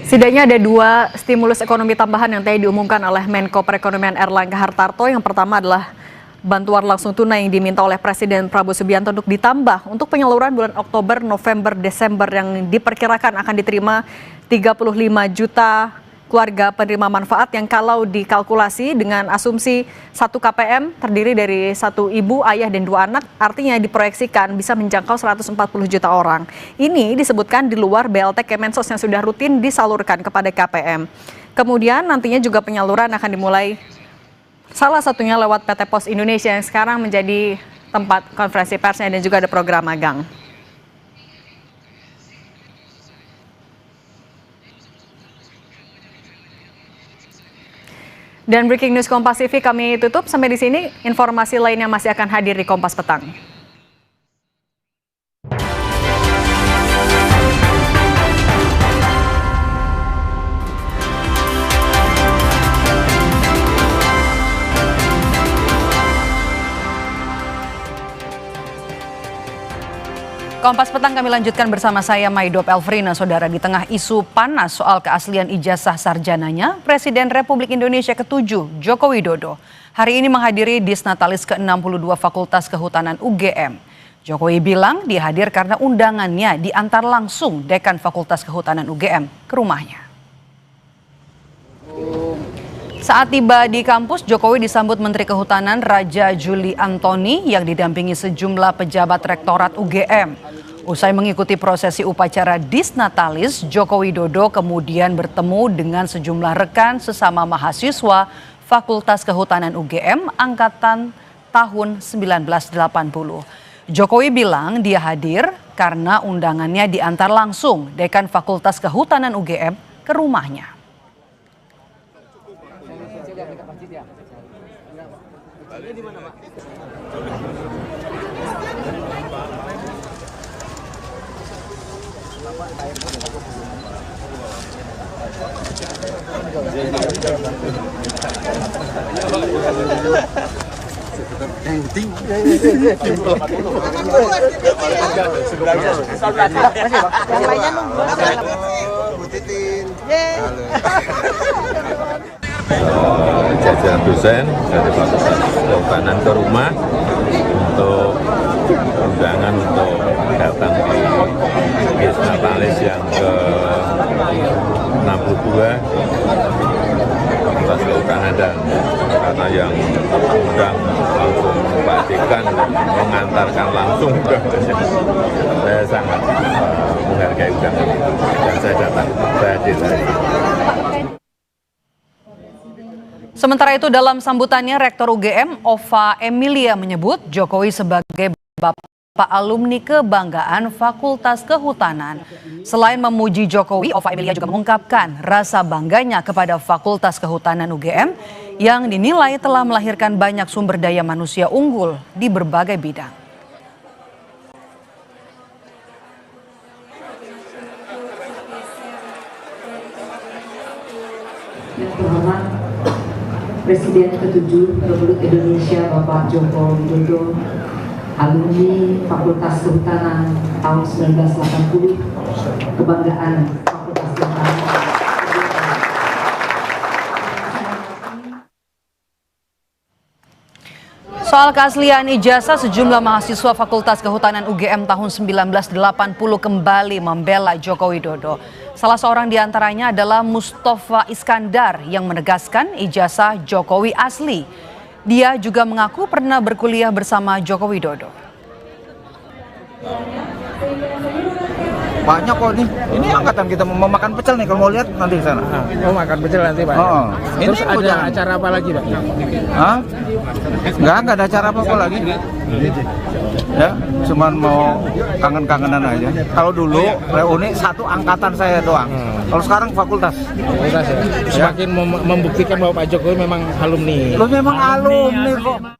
Speaker 2: Setidaknya ada 2 stimulus ekonomi tambahan yang tadi diumumkan oleh Menko Perekonomian Erlangga Hartarto. Yang pertama adalah bantuan langsung tunai yang diminta oleh Presiden Prabowo Subianto untuk ditambah untuk penyaluran bulan Oktober, November, Desember yang diperkirakan akan diterima 35 juta keluarga penerima manfaat, yang kalau dikalkulasi dengan asumsi 1 KPM terdiri dari 1 ibu, ayah, dan 2 anak, artinya diproyeksikan bisa menjangkau 140 juta orang. Ini disebutkan di luar BLT Kemensos yang sudah rutin disalurkan kepada KPM. Kemudian nantinya juga penyaluran akan dimulai salah satunya lewat PT Pos Indonesia yang sekarang menjadi tempat konferensi persnya, dan juga ada program magang. Dan breaking news Kompas TV kami tutup sampai di sini. Informasi lainnya masih akan hadir di Kompas Petang.
Speaker 1: Kompas Petang kami lanjutkan bersama saya Maidop Elfrina. Saudara, di tengah isu panas soal keaslian ijazah sarjananya, Presiden Republik Indonesia ke-7 Joko Widodo hari ini menghadiri Disnatalis ke-62 Fakultas Kehutanan UGM. Jokowi bilang dia hadir karena undangannya diantar langsung Dekan Fakultas Kehutanan UGM ke rumahnya. Saat tiba di kampus, Jokowi disambut Menteri Kehutanan Raja Juli Antoni yang didampingi sejumlah pejabat Rektorat UGM. Usai mengikuti prosesi upacara Disnatalis, Joko Widodo kemudian bertemu dengan sejumlah rekan sesama mahasiswa Fakultas Kehutanan UGM angkatan tahun 1980. Jokowi bilang dia hadir karena undangannya diantar langsung Dekan Fakultas Kehutanan UGM ke rumahnya.
Speaker 15: Jajaran dosen dari Fakultas Kehutanan ke rumah untuk undangan untuk datang di Disnatalis yang ke-62 Fakultas Kehutanan, dan karena yang undang langsung Pak Dekan mengantarkan langsung, saya sangat menghargai undangan itu dan saya datang, saya hadir hari ini.
Speaker 1: Sementara itu dalam sambutannya Rektor UGM Ova Emilia menyebut Jokowi sebagai bapak alumni kebanggaan Fakultas Kehutanan. Selain memuji Jokowi, Ova Emilia juga mengungkapkan rasa bangganya kepada Fakultas Kehutanan UGM yang dinilai telah melahirkan banyak sumber daya manusia unggul di berbagai bidang.
Speaker 16: Yang terhormat Presiden ke-7 Republik Indonesia Bapak Joko Widodo, alumni Fakultas Kehutanan tahun 1980, kebanggaan Fakultas Kehutanan.
Speaker 1: Soal keaslian ijazah, sejumlah mahasiswa Fakultas Kehutanan UGM tahun 1980 kembali membela Joko Widodo. Salah seorang diantaranya adalah Mustafa Iskandar yang menegaskan ijazah Jokowi asli. Dia juga mengaku pernah berkuliah bersama Joko Widodo.
Speaker 17: Banyak kok nih. Ini angkatan kita mau makan pecel nih, kalau mau lihat nanti ke sana.
Speaker 18: Oh, makan pecel nanti, Pak.
Speaker 17: Oh.
Speaker 18: Terus
Speaker 17: Ini
Speaker 18: ada acara apa lagi, Pak?
Speaker 17: Hah? Enggak ada acara apa-apa lagi. Ya, cuman mau kangen-kangenan aja. Kalau dulu reuni satu angkatan saya doang. Kalau sekarang fakultas.
Speaker 18: Fakultas ya. Semakin membuktikan bahwa Pak Jokowi memang alumni.
Speaker 17: Lu memang alumni kok.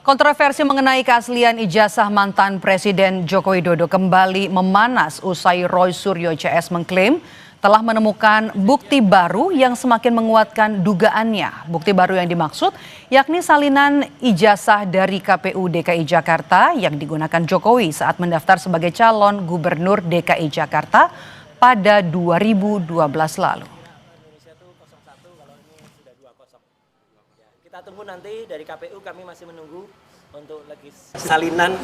Speaker 1: Kontroversi mengenai keaslian ijazah mantan Presiden Joko Widodo kembali memanas usai Roy Suryo CS mengklaim telah menemukan bukti baru yang semakin menguatkan dugaannya. Bukti baru yang dimaksud yakni salinan ijazah dari KPU DKI Jakarta yang digunakan Jokowi saat mendaftar sebagai calon gubernur DKI Jakarta pada 2012 lalu.
Speaker 19: Kita tunggu nanti dari KPU, kami masih menunggu untuk salinan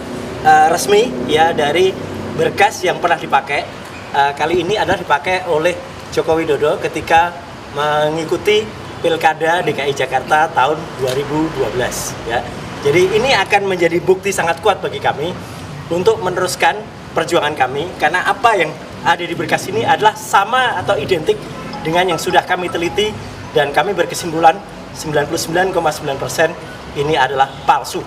Speaker 19: resmi ya dari berkas yang pernah dipakai. Kali ini adalah dipakai oleh Joko Widodo ketika mengikuti Pilkada DKI Jakarta tahun 2012 ya. Jadi ini akan menjadi bukti sangat kuat bagi kami untuk meneruskan perjuangan kami, karena apa yang ada di berkas ini adalah sama atau identik dengan yang sudah kami teliti, dan kami berkesimpulan 99,9% ini adalah palsu.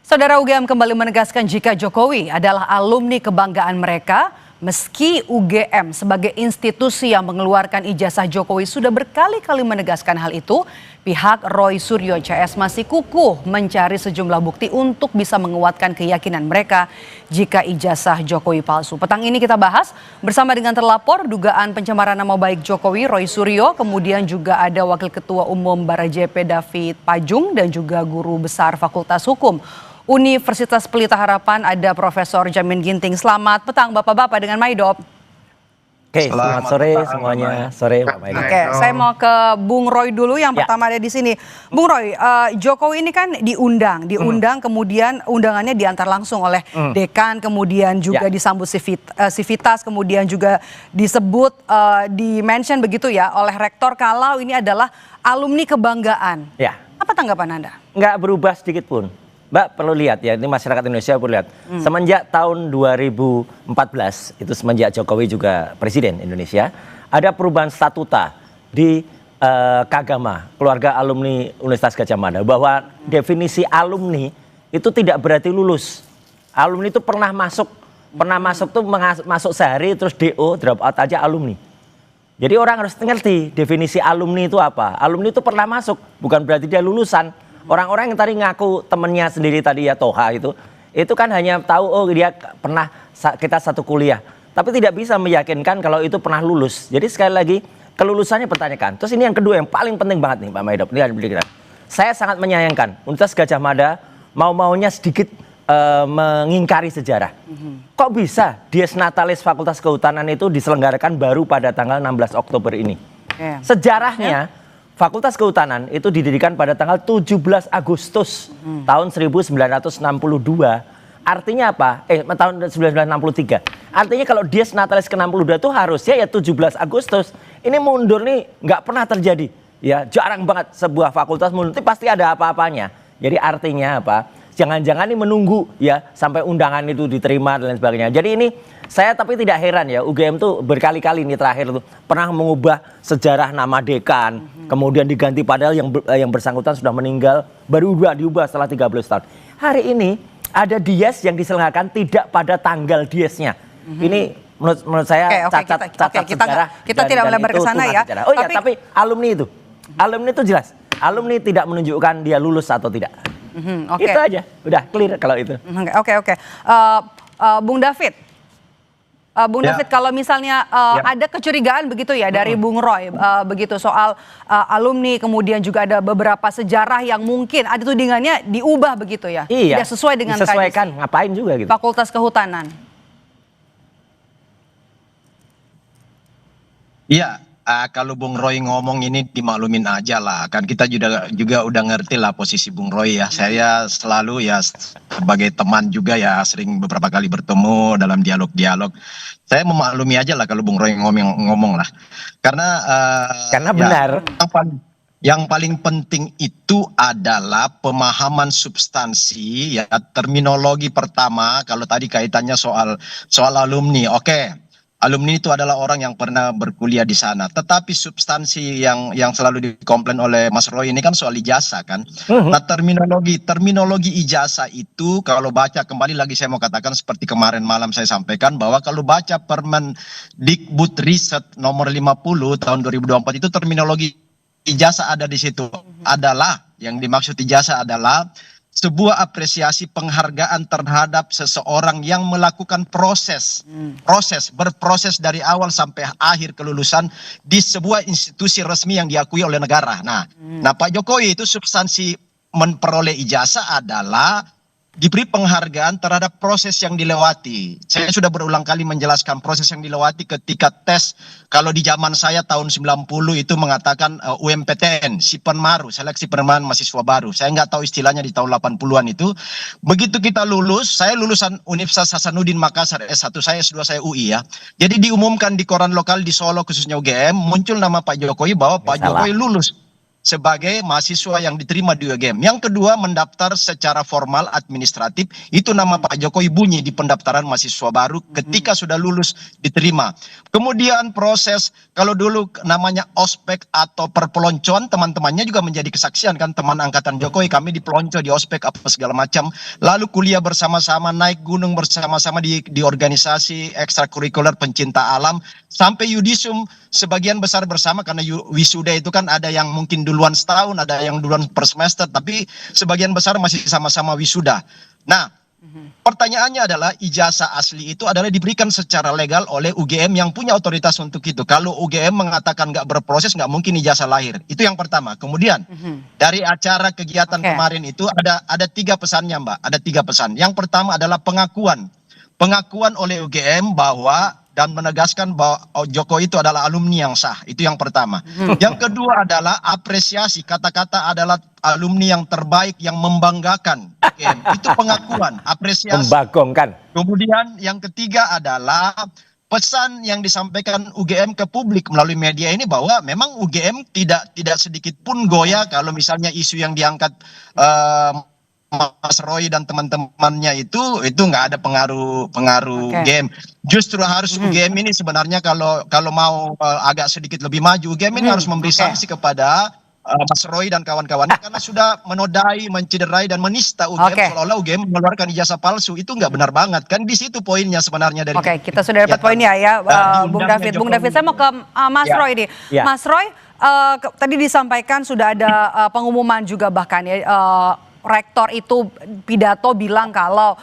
Speaker 1: Saudara, UGM kembali menegaskan jika Jokowi adalah alumni kebanggaan mereka, Meski UGM sebagai institusi yang mengeluarkan ijazah Jokowi sudah berkali-kali menegaskan hal itu, pihak Roy Suryo CS masih kukuh mencari sejumlah bukti untuk bisa menguatkan keyakinan mereka jika ijazah Jokowi palsu. Petang ini kita bahas bersama dengan terlapor dugaan pencemaran nama baik Jokowi, Roy Suryo, kemudian juga ada Wakil Ketua Umum Barajp David Pajung dan juga Guru Besar Fakultas Hukum Universitas Pelita Harapan, ada Profesor Jamin Ginting. Selamat petang Bapak-Bapak dengan Maidop.
Speaker 20: Oke, selamat sore semuanya. Sore Pak Maidop.
Speaker 1: Oke, saya mau ke Bung Roy dulu yang pertama ada di sini. Bung Roy, Jokowi ini kan diundang kemudian undangannya diantar langsung oleh dekan, kemudian juga disambut Sivitas, kemudian juga disebut di-mention begitu ya oleh rektor kalau ini adalah alumni kebanggaan.
Speaker 20: Ya.
Speaker 1: Apa tanggapan Anda?
Speaker 20: Nggak berubah sedikit pun. Mbak perlu lihat ya, ini masyarakat Indonesia perlu lihat. Semenjak tahun 2014, itu semenjak Jokowi juga Presiden Indonesia, ada perubahan statuta di Kagama, keluarga alumni Universitas Gadjah Mada, bahwa definisi alumni itu tidak berarti lulus. Alumni itu pernah masuk tuh masuk sehari terus DO, drop out aja alumni. Jadi orang harus ngerti definisi alumni itu apa. Alumni itu pernah masuk, bukan berarti dia lulusan. Orang-orang yang tadi ngaku temennya sendiri tadi ya Toha itu kan hanya tahu oh dia pernah kita satu kuliah. Tapi tidak bisa meyakinkan kalau itu pernah lulus. Jadi sekali lagi kelulusannya pertanyakan. Terus ini yang kedua yang paling penting banget nih Pak Maidop. Saya sangat menyayangkan Universitas Gadjah Mada mau-maunya sedikit mengingkari sejarah. Kok bisa Dies Natalis Fakultas Kehutanan itu diselenggarakan baru pada tanggal 16 Oktober ini? Sejarahnya Fakultas Kehutanan itu didirikan pada tanggal 17 Agustus tahun 1962. Artinya apa? Tahun 1963. Artinya kalau Dies Natalis ke-62 itu harusnya ya 17 Agustus. Ini mundur nih nggak pernah terjadi. Ya, jarang banget sebuah fakultas mundur, pasti ada apa-apanya. Jadi artinya apa? Jangan-jangan ini menunggu ya sampai undangan itu diterima dan lain sebagainya. Jadi ini saya tapi tidak heran ya, UGM tuh berkali-kali ini terakhir tuh pernah mengubah sejarah nama dekan, kemudian diganti padahal yang bersangkutan sudah meninggal, baru diubah setelah 13 tahun. Hari ini ada Dies yang diselenggarakan tidak pada tanggal Diesnya. Ini menurut saya cacat sejarah.
Speaker 1: Kita tidak melebar ke sana ya.
Speaker 20: Oh iya, tapi alumni itu jelas. Alumni tidak menunjukkan dia lulus atau tidak. Itu aja, udah clear kalau itu.
Speaker 1: Oke. Bung David. David, kalau misalnya ada kecurigaan begitu ya dari Bung Roy begitu soal alumni, kemudian juga ada beberapa sejarah yang mungkin ada tudingannya diubah begitu ya, tidak sesuai dengan
Speaker 20: disesuaikan, ngapain juga gitu.
Speaker 1: Fakultas Kehutanan.
Speaker 21: Iya, kalau Bung Roy ngomong ini dimaklumin aja lah, kan kita juga udah ngerti lah posisi Bung Roy ya. Saya selalu ya sebagai teman juga ya sering beberapa kali bertemu dalam dialog-dialog. Saya memaklumi aja lah kalau Bung Roy ngomong lah. Karena
Speaker 20: benar.
Speaker 21: Yang paling penting itu adalah pemahaman substansi ya, terminologi pertama. Kalau tadi kaitannya soal alumni, oke. Alumni itu adalah orang yang pernah berkuliah di sana. Tetapi substansi yang selalu dikomplain oleh Mas Roy ini kan soal ijazah kan. Nah terminologi ijazah itu kalau baca, kembali lagi saya mau katakan seperti kemarin malam saya sampaikan bahwa kalau baca Permendikbud Riset nomor 50 tahun 2024 itu terminologi ijazah ada di situ. Adalah yang dimaksud ijazah adalah sebuah apresiasi penghargaan terhadap seseorang yang melakukan berproses dari awal sampai akhir kelulusan di sebuah institusi resmi yang diakui oleh negara. Nah Pak Jokowi itu substansi memperoleh ijazah adalah diberi penghargaan terhadap proses yang dilewati. Saya sudah berulang kali menjelaskan proses yang dilewati ketika tes. Kalau di zaman saya tahun 90 itu mengatakan UMPTN, Sipenmaru, seleksi penerimaan mahasiswa baru. Saya nggak tahu istilahnya di tahun 80-an itu. Begitu kita lulus, saya lulusan Universitas Hasanuddin Makassar, S1 saya, S2 saya UI ya. Jadi diumumkan di koran lokal di Solo khususnya UGM, muncul nama Pak Jokowi bahwa Pak Jokowi lulus. sebagai mahasiswa yang diterima di UGM. Yang kedua, mendaftar secara formal administratif, itu nama Pak Jokowi bunyi di pendaftaran mahasiswa baru ketika sudah lulus diterima. Kemudian proses, kalau dulu namanya ospek atau perpeloncoan, teman-temannya juga menjadi kesaksian kan, teman angkatan Jokowi, kami dipelonco di ospek apa segala macam, lalu kuliah bersama-sama, naik gunung bersama-sama di organisasi ekstrakurikuler pencinta alam, sampai yudisium sebagian besar bersama, karena wisuda itu kan ada yang mungkin duluan setahun, ada yang duluan per semester, tapi sebagian besar masih sama-sama wisuda. Nah, pertanyaannya adalah ijazah asli itu adalah diberikan secara legal oleh UGM yang punya otoritas untuk itu. Kalau UGM mengatakan nggak berproses, nggak mungkin ijazah lahir. Itu yang pertama. Kemudian dari acara kegiatan kemarin itu ada 3 pesannya, Mbak. Ada 3 pesan. Yang pertama adalah pengakuan oleh UGM bahwa dan menegaskan bahwa Jokowi itu adalah alumni yang sah. Itu yang pertama. Yang kedua adalah apresiasi. Kata-kata adalah alumni yang terbaik, yang membanggakan. Itu pengakuan, apresiasi.
Speaker 20: Membagongkan.
Speaker 21: Kemudian yang ketiga adalah pesan yang disampaikan UGM ke publik melalui media ini, bahwa memang UGM tidak sedikit pun goyah kalau misalnya isu yang diangkat Mas Roy dan teman-temannya itu nggak ada pengaruh UGM. Justru harus UGM ini sebenarnya kalau mau agak sedikit lebih maju, UGM ini harus memberi sanksi kepada Mas Roy dan kawan-kawannya karena sudah menodai, mencederai dan menista UGM, seolah-olah UGM mengeluarkan ijazah palsu. Itu nggak benar banget kan, di situ poinnya sebenarnya dari.
Speaker 1: Kita sudah dapat poinnya ya, Bung David. Bung David, saya mau ke Mas Roy nih. Mas Roy, tadi disampaikan sudah ada pengumuman juga bahkan ya. Rektor itu pidato bilang kalau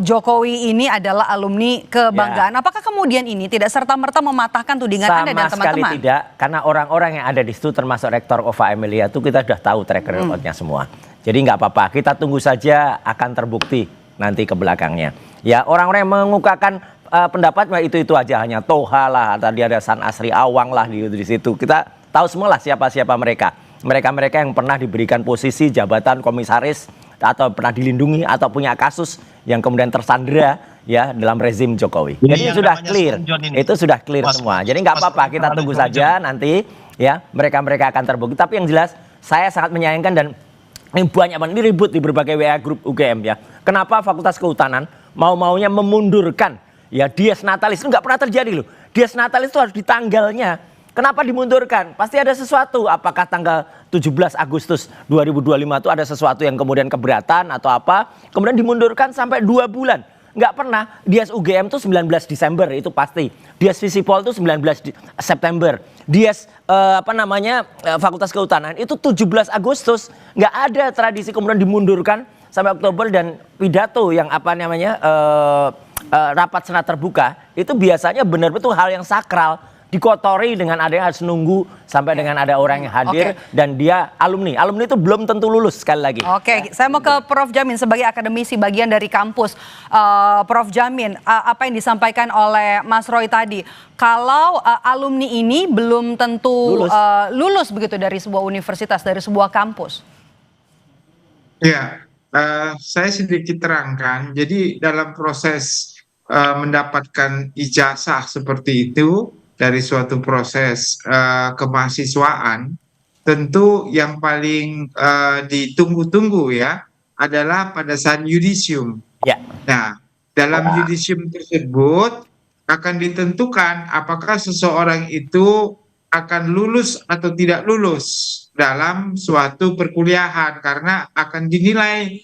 Speaker 1: Jokowi ini adalah alumni kebanggaan. Apakah kemudian ini tidak serta-merta mematahkan tudingan Anda dan teman-teman?
Speaker 20: Sama sekali tidak, karena orang-orang yang ada di situ termasuk Rektor Ova Emilia itu kita sudah tahu track record-nya semua. Jadi nggak apa-apa, kita tunggu saja akan terbukti nanti ke belakangnya. Ya, orang-orang yang mengukakan pendapat itu aja, hanya Toha lah, tadi ada San Asri Awang lah di situ. Kita tahu semua lah siapa-siapa mereka. Mereka-mereka yang pernah diberikan posisi jabatan komisaris atau pernah dilindungi atau punya kasus yang kemudian tersandera ya dalam rezim Jokowi. Jadi sudah clear, itu sudah clear semua. Jadi nggak apa-apa, kita tunggu saja nanti ya mereka akan terbukti. Tapi yang jelas saya sangat menyayangkan dan ini banyak banget, ini ribut di berbagai WA grup UGM ya. Kenapa Fakultas Kehutanan mau-maunya memundurkan ya Dies Natalis? Itu nggak pernah terjadi loh. Dies Natalis itu harus di tanggalnya. Kenapa dimundurkan? Pasti ada sesuatu. Apakah tanggal 17 Agustus 2025 itu ada sesuatu yang kemudian keberatan atau apa? Kemudian dimundurkan sampai 2 bulan. Nggak pernah. Dies UGM itu 19 Desember itu pasti. Dies Visipol itu 19 September. Dies Fakultas Kehutanan itu 17 Agustus. Nggak ada tradisi kemudian dimundurkan sampai Oktober, dan pidato yang rapat senat terbuka itu biasanya benar-betul hal yang sakral. Dikotori dengan ada yang harus nunggu sampai dengan ada orang yang hadir dan dia alumni. Alumni itu belum tentu lulus sekali lagi.
Speaker 1: Saya mau ke Prof. Jamin sebagai akademisi bagian dari kampus. Prof. Jamin, apa yang disampaikan oleh Mas Roy tadi, kalau alumni ini belum tentu lulus begitu dari sebuah universitas, dari sebuah kampus.
Speaker 3: Ya, saya sedikit terangkan. Jadi dalam proses mendapatkan ijazah seperti itu, dari suatu proses kemahasiswaan, tentu yang paling ditunggu-tunggu ya adalah pada saat yudisium. Nah, dalam yudisium tersebut akan ditentukan apakah seseorang itu akan lulus atau tidak lulus dalam suatu perkuliahan, karena akan dinilai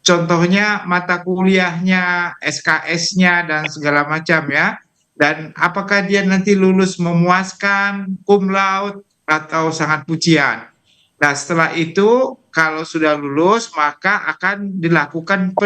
Speaker 3: contohnya mata kuliahnya, SKS-nya dan segala macam ya. Dan apakah dia nanti lulus memuaskan, cum laude, atau sangat pujian. Nah, setelah itu kalau sudah lulus maka akan dilakukan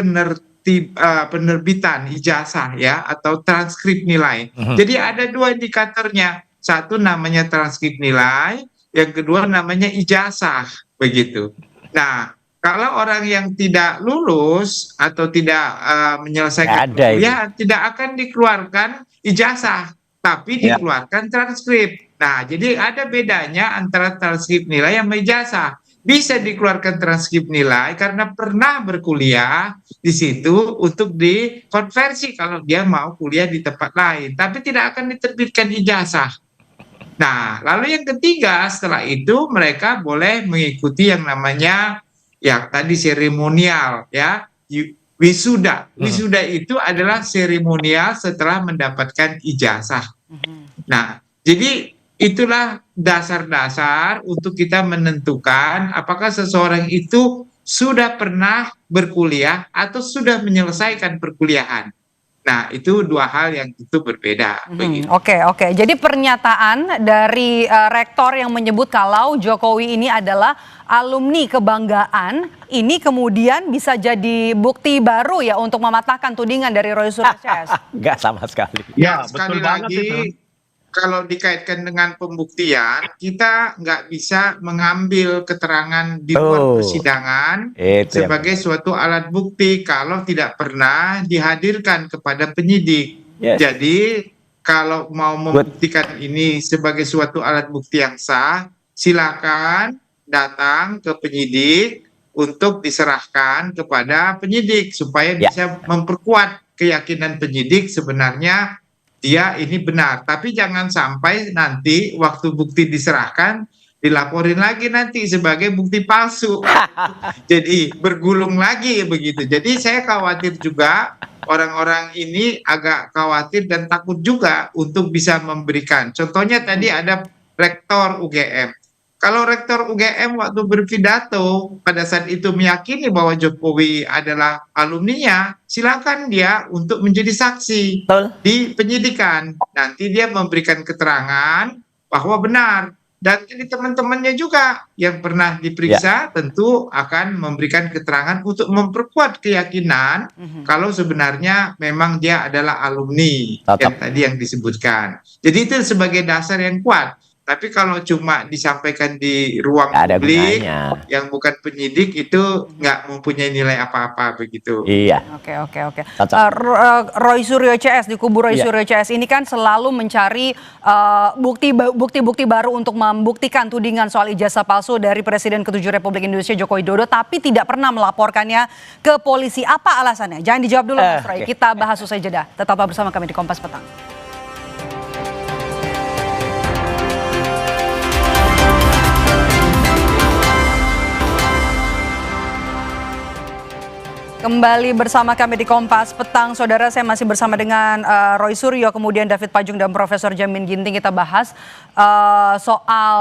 Speaker 3: penerbitan ijazah ya, atau transkrip nilai. Jadi ada 2 indikatornya. Satu namanya transkrip nilai, yang kedua namanya ijazah, begitu. Nah, kalau orang yang tidak lulus atau tidak menyelesaikan kuliah, tidak akan dikeluarkan ijazah, tapi dikeluarkan transkrip. Nah, jadi ada bedanya antara transkrip nilai sama ijazah. Bisa dikeluarkan transkrip nilai karena pernah berkuliah di situ untuk dikonversi kalau dia mau kuliah di tempat lain, tapi tidak akan diterbitkan ijazah. Nah, lalu yang ketiga setelah itu mereka boleh mengikuti yang namanya ya tadi seremonial ya, wisuda. Wisuda itu adalah seremonial setelah mendapatkan ijazah. Nah, jadi itulah dasar-dasar untuk kita menentukan apakah seseorang itu sudah pernah berkuliah atau sudah menyelesaikan perkuliahan. Nah, itu dua hal yang itu berbeda.
Speaker 1: Oke. Jadi pernyataan dari rektor yang menyebut kalau Jokowi ini adalah alumni kebanggaan, ini kemudian bisa jadi bukti baru ya untuk mematahkan tudingan dari Roy Suryo CS.
Speaker 20: Enggak sama sekali.
Speaker 3: Ya, sekali lagi kalau dikaitkan dengan pembuktian, kita nggak bisa mengambil keterangan di luar persidangan sebagai suatu alat bukti kalau tidak pernah dihadirkan kepada penyidik. Jadi kalau mau membuktikan ini sebagai suatu alat bukti yang sah, silakan datang ke penyidik untuk diserahkan kepada penyidik supaya bisa memperkuat keyakinan penyidik sebenarnya dia ini benar. Tapi jangan sampai nanti waktu bukti diserahkan dilaporin lagi nanti sebagai bukti palsu. Jadi bergulung lagi begitu. Jadi saya khawatir juga orang-orang ini agak khawatir dan takut juga untuk bisa memberikan. Contohnya tadi ada rektor UGM. Kalau rektor UGM waktu berpidato pada saat itu meyakini bahwa Jokowi adalah alumninya, silakan dia untuk menjadi saksi di penyidikan. Nanti dia memberikan keterangan bahwa benar. Dan ini teman-temannya juga yang pernah diperiksa tentu akan memberikan keterangan untuk memperkuat keyakinan kalau sebenarnya memang dia adalah alumni yang tadi yang disebutkan. Jadi itu sebagai dasar yang kuat. Tapi kalau cuma disampaikan di ruang publik yang bukan penyidik itu nggak mempunyai nilai apa-apa begitu.
Speaker 20: Iya.
Speaker 1: Oke. Roy Suryo CS di kubu Roy Suryo CS ini kan selalu mencari bukti-bukti baru untuk membuktikan tudingan soal ijazah palsu dari Presiden ke-7 Republik Indonesia Joko Widodo, tapi tidak pernah melaporkannya ke polisi. Apa alasannya? Jangan dijawab dulu, Mas Roy. Kita bahas usai jeda. Tetaplah bersama kami di Kompas Petang. Kembali bersama kami di Kompas Petang, saudara. Saya masih bersama dengan Roy Suryo, kemudian David Pajung dan Profesor Jamin Ginting. Kita bahas soal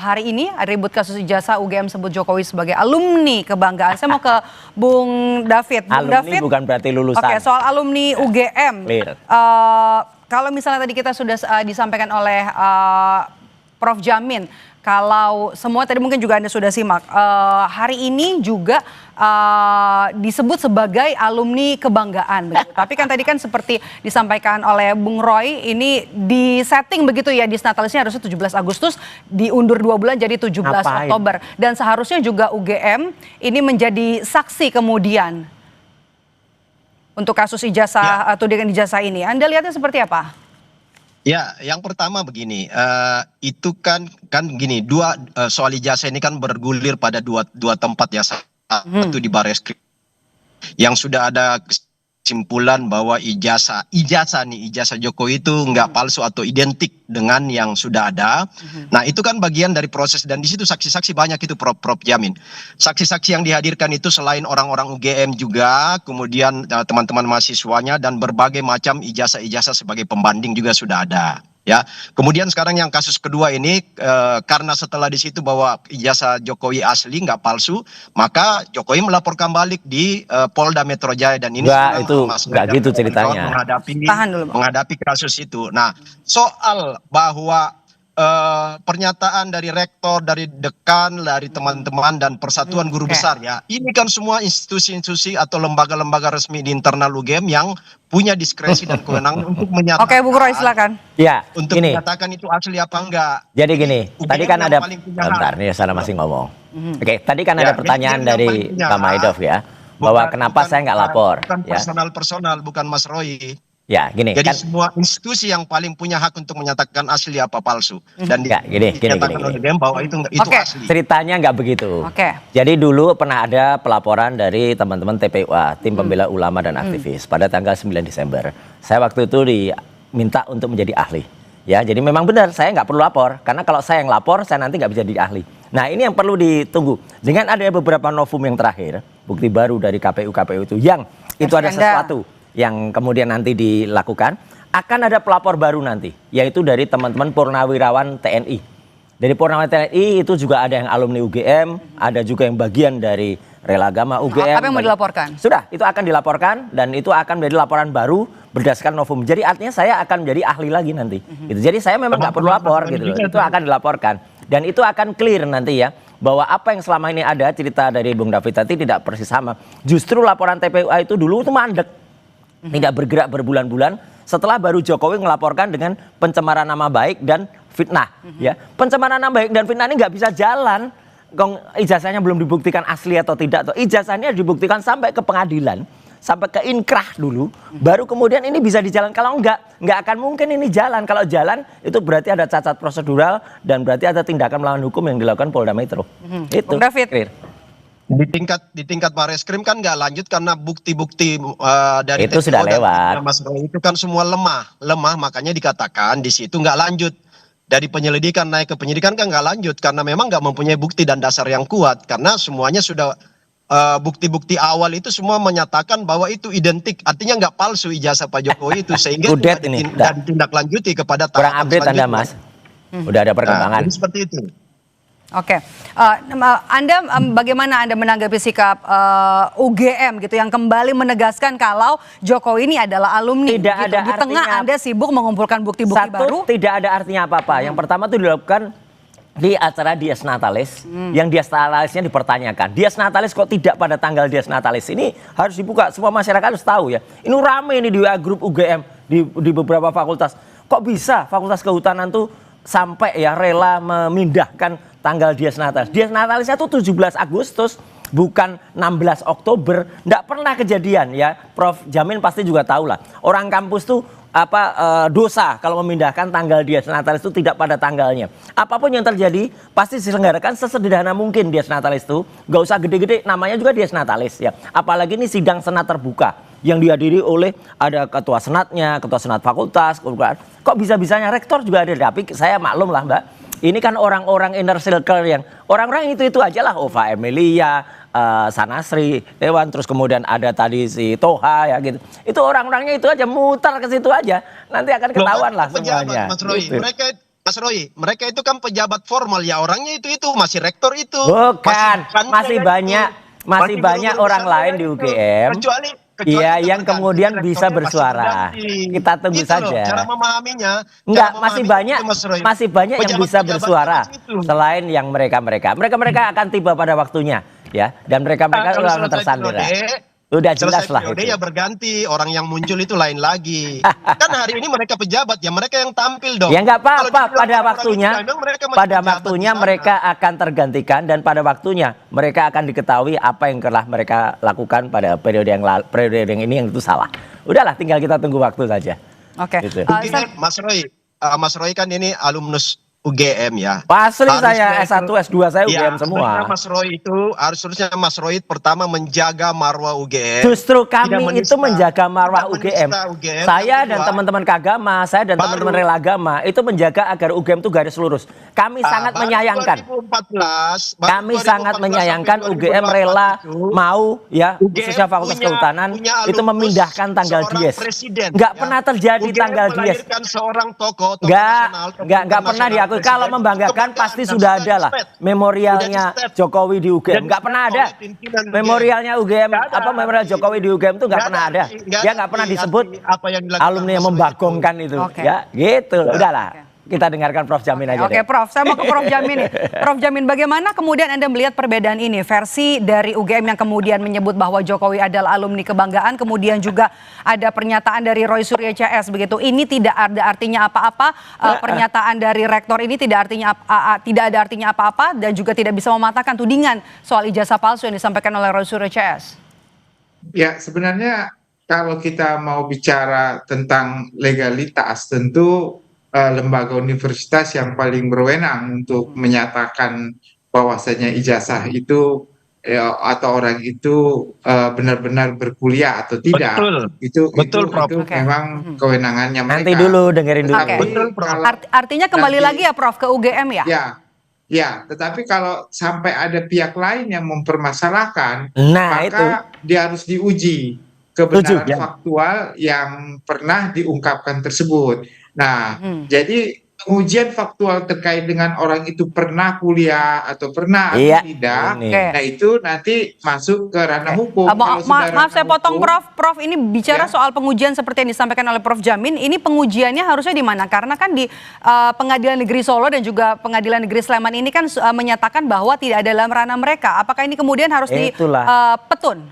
Speaker 1: hari ini ribut kasus ijazah UGM sebut Jokowi sebagai alumni kebanggaan. Saya mau ke Bung David.
Speaker 20: Alumni bukan berarti lulusan.
Speaker 1: Oke, soal alumni UGM. Kalau misalnya tadi kita sudah disampaikan oleh Prof Jamin, kalau semua tadi mungkin juga Anda sudah simak, hari ini juga disebut sebagai alumni kebanggaan. Begitu. Tapi kan tadi kan seperti disampaikan oleh Bung Roy, ini di setting begitu ya, disnatalisnya harusnya 17 Agustus, diundur 2 bulan jadi 17 Oktober. Dan seharusnya juga UGM ini menjadi saksi kemudian untuk kasus ijazah atau dengan ijazah ini. Anda lihatnya seperti apa?
Speaker 21: Ya, yang pertama begini, itu kan begini, soal ijazah ini kan bergulir pada dua tempat ya, satu di Barreskrim yang sudah ada kesimpulan bahwa ijazah Jokowi itu nggak palsu atau identik dengan yang sudah ada. Nah itu kan bagian dari proses dan di situ saksi-saksi banyak itu Prof Jamin. Saksi-saksi yang dihadirkan itu selain orang-orang UGM juga, kemudian teman-teman mahasiswanya dan berbagai macam ijazah-ijazah sebagai pembanding juga sudah ada. Ya, kemudian sekarang yang kasus kedua ini karena setelah di situ bahwa ijazah Jokowi asli nggak palsu, maka Jokowi melaporkan balik di Polda Metro Jaya dan ini
Speaker 20: nggak gitu ceritanya.
Speaker 21: Menghadapi kasus itu. Nah, soal bahwa pernyataan dari rektor, dari dekan, dari teman-teman dan Persatuan Guru Besar ya, ini kan semua institusi-institusi atau lembaga-lembaga resmi di internal UGM yang punya diskresi dan kewenangan untuk menyatakan.
Speaker 1: Oke, Bung Roy silakan.
Speaker 21: Ya, untuk menyatakan itu asli apa enggak.
Speaker 20: Jadi gini, tadi kan ada, bentar nih sana masih ngomong. Oke, tadi kan ada pertanyaan dari Pak Maidov ya, bahwa kenapa saya nggak lapor.
Speaker 21: Bukan personal, bukan Mas Roy.
Speaker 20: Ya, gini.
Speaker 21: Jadi semua institusi yang paling punya hak untuk menyatakan asli apa palsu dan
Speaker 20: gini.
Speaker 21: Bahwa itu asli.
Speaker 20: Ceritanya nggak begitu. Jadi dulu pernah ada pelaporan dari teman-teman TPUA, Tim Pembela Ulama dan Aktivis, pada tanggal 9 Desember. Saya waktu itu diminta untuk menjadi ahli. Ya, jadi memang benar saya nggak perlu lapor, karena kalau saya yang lapor saya nanti nggak bisa jadi ahli. Nah, ini yang perlu ditunggu. Dengan adanya beberapa novum yang terakhir, bukti baru dari KPU itu yang itu ada sesuatu yang kemudian nanti dilakukan, akan ada pelapor baru nanti, yaitu dari teman-teman purnawirawan TNI. Dari purnawirawan TNI itu juga ada yang alumni UGM, ada juga yang bagian dari rela agama UGM.
Speaker 1: Apa yang mau dilaporkan?
Speaker 20: Sudah, itu akan dilaporkan dan itu akan menjadi laporan baru berdasarkan novum. Jadi artinya saya akan menjadi ahli lagi nanti. Gitu. Jadi saya memang nggak perlu lapor gitu loh. Itu akan dilaporkan dan itu akan clear nanti ya bahwa apa yang selama ini ada cerita dari Bung David tadi tidak persis sama. Justru laporan TPUA itu dulu itu mandek, tidak bergerak berbulan-bulan. Setelah baru Jokowi melaporkan dengan pencemaran nama baik dan fitnah. Ya, pencemaran nama baik dan fitnah ini nggak bisa jalan. Ijazahnya belum dibuktikan asli atau tidak. Ijazahnya dibuktikan sampai ke pengadilan, sampai ke inkrah dulu, baru kemudian ini bisa dijalan. Kalau nggak akan mungkin ini jalan. Kalau jalan itu berarti ada cacat prosedural dan berarti ada tindakan melawan hukum yang dilakukan Polda Metro. Itu.
Speaker 1: David.
Speaker 20: Clear.
Speaker 21: Di tingkat Barreskrim kan nggak lanjut karena bukti-bukti dari
Speaker 20: itu sudah lewat.
Speaker 21: Mas Roy itu kan semua lemah, makanya dikatakan di situ nggak lanjut. Dari penyelidikan naik ke penyidikan kan nggak lanjut karena memang nggak mempunyai bukti dan dasar yang kuat karena semuanya sudah bukti-bukti awal itu semua menyatakan bahwa itu identik, artinya nggak palsu ijazah Pak Jokowi itu sehingga ditindaklanjuti kepada tahapan
Speaker 20: kurang update Anda Mas. Udah ada perkembangan.
Speaker 21: Jadi seperti itu.
Speaker 1: Oke, Anda bagaimana Anda menanggapi sikap UGM gitu yang kembali menegaskan kalau Jokowi ini adalah alumni?
Speaker 20: Tidak
Speaker 1: gitu.
Speaker 20: ada
Speaker 1: Di tengah
Speaker 20: artinya,
Speaker 1: Anda sibuk mengumpulkan bukti-bukti baru.
Speaker 20: Tidak ada artinya apa-apa. Yang pertama itu dilakukan di acara Dies Natalis, yang Dies Natalisnya dipertanyakan. Dies Natalis kok tidak pada tanggal Dies Natalis? Ini harus dibuka, semua masyarakat harus tahu ya. Ini rame ini di WA grup UGM di beberapa fakultas. Kok bisa Fakultas Kehutanan tuh sampai ya rela memindahkan tanggal Dies Natalis. Dies Natalisnya tuh 17 Agustus, bukan 16 Oktober. Nggak pernah kejadian ya. Prof Jamin pasti juga tahu lah. Orang kampus tuh dosa kalau memindahkan tanggal Dies Natalis itu tidak pada tanggalnya. Apapun yang terjadi pasti diselenggarakan sesederhana mungkin Dies Natalis itu. Nggak usah gede-gede, namanya juga Dies Natalis ya. Apalagi ini sidang senat terbuka yang dihadiri oleh ada ketua senatnya, ketua senat fakultas. Kok bisa-bisanya rektor juga ada. Tapi saya maklum lah Mbak. Ini kan orang-orang inner circle yang orang-orang itu aja lah. Ova Emilia, Sanasri, Dewan, terus kemudian ada tadi si Toha ya gitu. Itu orang-orangnya itu aja muter ke situ aja. Nanti akan ketahuan lah semuanya.
Speaker 21: Mas Roy,
Speaker 20: gitu.
Speaker 21: mereka itu kan pejabat formal ya, orangnya itu masih rektor itu.
Speaker 20: Bukan, masih banyak orang lain di UGM. Iya, yang kemudian bisa bersuara. Kita tunggu
Speaker 21: gitu
Speaker 20: saja.
Speaker 21: Loh, cara memahaminya.
Speaker 20: Enggak, masih banyak yang bisa bersuara selain yang mereka akan tiba pada waktunya, ya. Dan mereka akan tersandera. Udah jelas lah itu.
Speaker 21: Ya berganti, orang yang muncul itu lain lagi. Kan hari ini mereka pejabat ya, mereka yang tampil dong.
Speaker 20: Ya nggak apa-apa, pada waktunya mereka akan tergantikan dan pada waktunya mereka akan diketahui apa yang telah mereka lakukan pada periode yang ini yang itu salah. Udahlah, tinggal kita tunggu waktu saja.
Speaker 1: Oke.
Speaker 20: Gitu.
Speaker 21: Mas Roy kan ini alumnus UGM ya.
Speaker 20: Asli saya S1, S2 saya UGM semua.
Speaker 21: Harusnya Mas Roy pertama menjaga marwah UGM.
Speaker 20: Justru kami itu menjaga marwah UGM. Saya dan teman-teman Kagama, saya dan teman-teman rela agama itu menjaga agar UGM itu garis lurus. Kami sangat menyayangkan. Kami sangat menyayangkan UGM rela mau ya khususnya Fakultas Kehutanan itu memindahkan tanggal Dies. Nggak pernah terjadi tanggal Dies. Nggak pernah diakui. Kalau membanggakan pasti sudah ada lah memorialnya Jokowi di UGM. Nggak pernah ada memorialnya UGM, memorial Jokowi di UGM itu nggak pernah ada. Dia nggak pernah disebut alumni yang membagongkan itu. Ya gitu. Udahlah. Kita dengarkan Prof Jamin aja.
Speaker 1: Oke, Prof. Saya mau ke Prof Jamin nih. Prof Jamin, bagaimana kemudian Anda melihat perbedaan ini? Versi dari UGM yang kemudian menyebut bahwa Jokowi adalah alumni kebanggaan, kemudian juga ada pernyataan dari Roy Suryo CS begitu. Ini tidak ada artinya apa-apa. Pernyataan dari rektor ini tidak ada artinya apa-apa dan juga tidak bisa mematahkan tudingan soal ijazah palsu yang disampaikan oleh Roy Suryo CS.
Speaker 3: Ya, sebenarnya kalau kita mau bicara tentang legalitas, tentu lembaga universitas yang paling berwenang untuk menyatakan bahwasanya ijazah itu atau orang itu benar-benar berkuliah atau tidak.
Speaker 21: Betul, Prof.
Speaker 3: Itu memang kewenangannya mereka.
Speaker 20: Nanti dulu dengerin dulu.
Speaker 3: Tetapi kalau
Speaker 1: Artinya kembali
Speaker 3: nanti-
Speaker 1: lagi ya Prof ke UGM ya?
Speaker 3: Ya, tetapi kalau sampai ada pihak lain yang mempermasalahkan,
Speaker 20: Nah,
Speaker 3: maka dia harus diuji kebenaran faktual yang pernah diungkapkan tersebut. Nah, jadi pengujian faktual terkait dengan orang itu pernah kuliah atau pernah atau tidak, nah itu nanti masuk ke ranah hukum. Kalau sudah
Speaker 1: Maaf saya
Speaker 3: ranah
Speaker 1: potong
Speaker 3: hukum,
Speaker 1: Prof ini bicara soal pengujian seperti yang disampaikan oleh Prof Jamin, ini pengujiannya harusnya di mana? Karena kan di Pengadilan Negeri Solo dan juga Pengadilan Negeri Sleman ini kan menyatakan bahwa tidak ada dalam ranah mereka. Apakah ini kemudian harus di petun?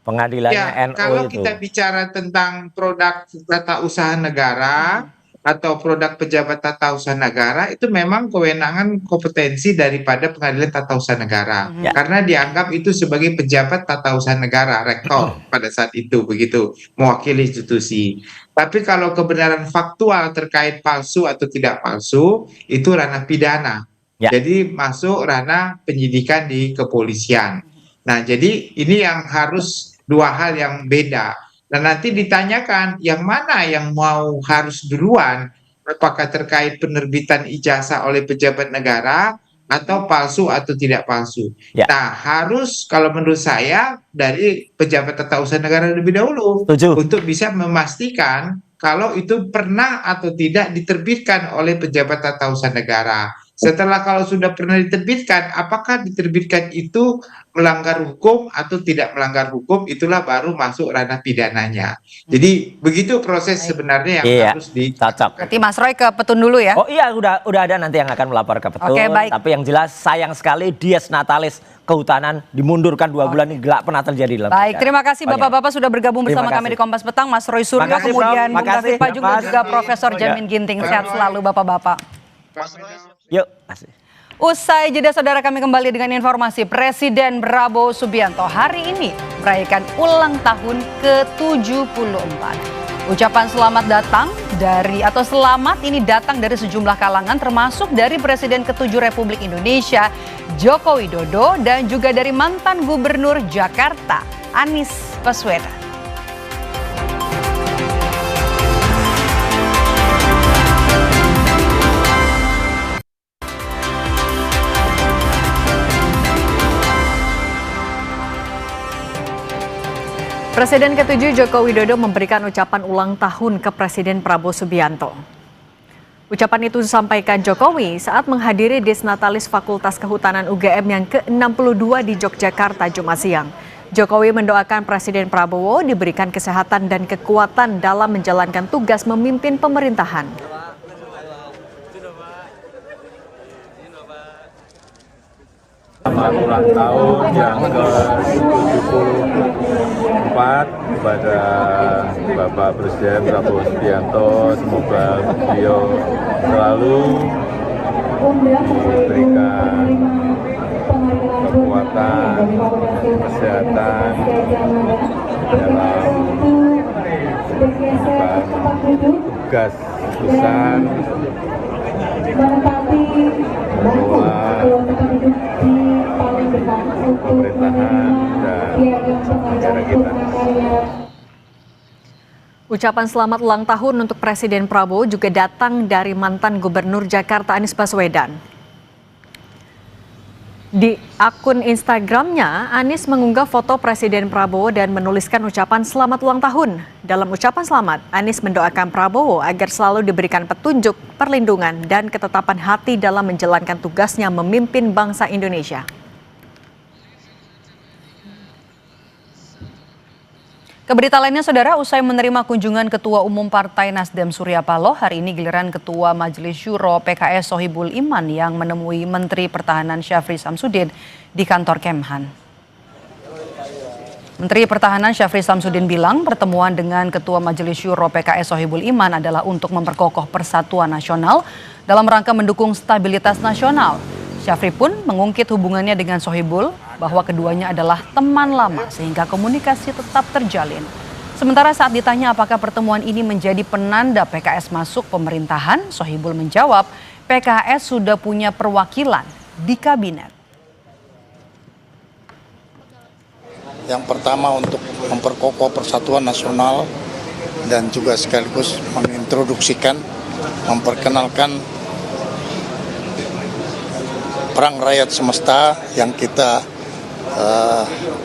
Speaker 20: Pengadilannya NU
Speaker 3: kalau
Speaker 20: itu.
Speaker 3: kita bicara tentang produk tata usaha negara atau produk pejabat tata usaha negara, itu memang kewenangan kompetensi daripada Pengadilan Tata Usaha Negara. Karena dianggap itu sebagai pejabat tata usaha negara, rektor pada saat itu, begitu, mewakili institusi. Tapi kalau kebenaran faktual terkait palsu atau tidak palsu, itu ranah pidana. Jadi masuk ranah penyidikan di kepolisian. Nah, jadi ini yang harus dua hal yang beda. Dan nanti ditanyakan yang mana yang mau harus duluan, apakah terkait penerbitan ijazah oleh pejabat negara atau palsu atau tidak palsu. Nah, harus kalau menurut saya dari pejabat tata usaha negara lebih dahulu untuk bisa memastikan kalau itu pernah atau tidak diterbitkan oleh pejabat tata usaha negara. Setelah kalau sudah pernah diterbitkan, apakah diterbitkan itu melanggar hukum atau tidak melanggar hukum, itulah baru masuk ranah pidananya. Jadi begitu proses sebenarnya yang harus
Speaker 20: dicocok.
Speaker 1: Berarti Mas Roy ke petun dulu ya?
Speaker 20: Oh iya, udah ada nanti yang akan melapor ke petun.
Speaker 1: Baik.
Speaker 20: Tapi yang jelas sayang sekali Dies Natalis Kehutanan dimundurkan 2 bulan ini gak pernah terjadi dalam
Speaker 1: Baik,
Speaker 20: sejarah.
Speaker 1: terima kasih Bapak-Bapak sudah bergabung bersama kami di Kompas Petang. Mas Roy Suryo,
Speaker 20: Makasih,
Speaker 1: kemudian
Speaker 20: Prof.
Speaker 1: Bung David
Speaker 20: Makasih.
Speaker 1: Pajung dan juga Profesor Jamin Ginting. Sehat selalu Bapak-Bapak.
Speaker 20: Yuk, kasih.
Speaker 1: Usai jeda saudara, kami kembali dengan informasi Presiden Prabowo Subianto hari ini merayakan ulang tahun ke-74. Ucapan selamat datang selamat ini datang dari sejumlah kalangan termasuk dari Presiden ke-7 Republik Indonesia Joko Widodo dan juga dari mantan Gubernur Jakarta Anies Baswedan.
Speaker 2: Presiden ke-7 Joko Widodo memberikan ucapan ulang tahun ke Presiden Prabowo Subianto. Ucapan itu disampaikan Jokowi saat menghadiri Disnatalis Fakultas Kehutanan UGM yang ke-62 di Yogyakarta Jumat siang. Jokowi mendoakan Presiden Prabowo diberikan kesehatan dan kekuatan dalam menjalankan tugas memimpin pemerintahan.
Speaker 15: Selamat ulang tahun yang ke-74 kepada Bapak Presiden Prabowo Subianto. Semoga beliau selalu diberikan kekuatan, kesehatan dalam tugas besar mengelola pemerintahan dan negara kita.
Speaker 2: Ucapan selamat ulang tahun untuk Presiden Prabowo juga datang dari mantan Gubernur Jakarta Anies Baswedan. Di akun Instagramnya, Anies mengunggah foto Presiden Prabowo dan menuliskan ucapan selamat ulang tahun. Dalam ucapan selamat, Anies mendoakan Prabowo agar selalu diberikan petunjuk, perlindungan, dan ketetapan hati dalam menjalankan tugasnya memimpin bangsa Indonesia.
Speaker 1: Keberita lainnya saudara, usai menerima kunjungan Ketua Umum Partai Nasdem Surya Paloh, hari ini giliran Ketua Majelis Syuro PKS Sohibul Iman yang menemui Menteri Pertahanan Syafri Samsudin di kantor Kemhan. Menteri Pertahanan Syafri Samsudin bilang pertemuan dengan Ketua Majelis Syuro PKS Sohibul Iman adalah untuk memperkokoh persatuan nasional dalam rangka mendukung stabilitas nasional. Syafri pun mengungkit hubungannya dengan Sohibul bahwa keduanya adalah teman lama sehingga komunikasi tetap terjalin. Sementara saat ditanya apakah pertemuan ini menjadi penanda PKS masuk pemerintahan, Sohibul menjawab PKS sudah punya perwakilan di kabinet.
Speaker 5: Yang pertama untuk memperkokoh persatuan nasional dan juga sekaligus mengintroduksikan, memperkenalkan Perang Rakyat Semesta yang kita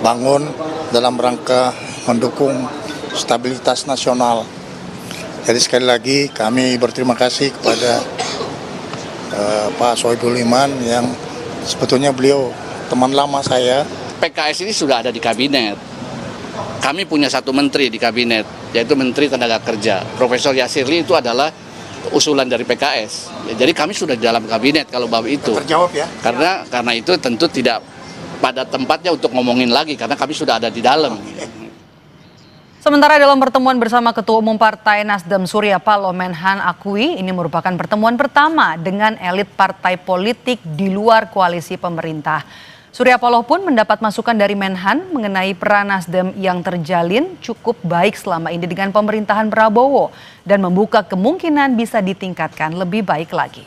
Speaker 5: bangun dalam rangka mendukung stabilitas nasional. Jadi sekali lagi kami berterima kasih kepada Pak Sohibul Iman yang sebetulnya beliau teman lama saya.
Speaker 22: PKS ini sudah ada di kabinet. Kami punya satu menteri di kabinet, yaitu Menteri Tenaga Kerja. Profesor Yasirli itu adalah usulan dari PKS. Ya, jadi kami sudah di dalam kabinet kalau bab itu.
Speaker 5: Terjawab ya?
Speaker 22: Karena itu tentu tidak pada tempatnya untuk ngomongin lagi, karena kami sudah ada di dalam.
Speaker 1: Sementara dalam pertemuan bersama Ketua Umum Partai Nasdem Surya Paloh, Menhan akui ini merupakan pertemuan pertama dengan elit partai politik di luar koalisi pemerintah. Surya Paloh pun mendapat masukan dari Menhan mengenai peran Nasdem yang terjalin cukup baik selama ini dengan pemerintahan Prabowo dan membuka kemungkinan bisa ditingkatkan lebih baik lagi.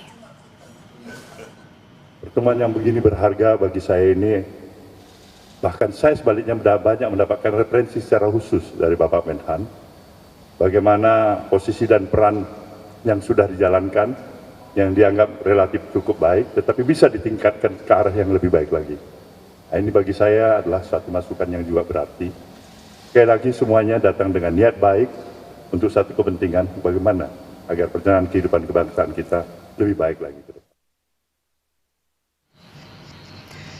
Speaker 23: Pertemuan yang begini berharga bagi saya ini. Bahkan saya sebaliknya banyak mendapatkan referensi secara khusus dari Bapak Menhan. Bagaimana posisi dan peran yang sudah dijalankan, yang dianggap relatif cukup baik, tetapi bisa ditingkatkan ke arah yang lebih baik lagi. Nah, ini bagi saya adalah satu masukan yang juga berarti. Sekali lagi semuanya datang dengan niat baik untuk satu kepentingan, bagaimana agar perjalanan kehidupan kebangsaan kita lebih baik lagi.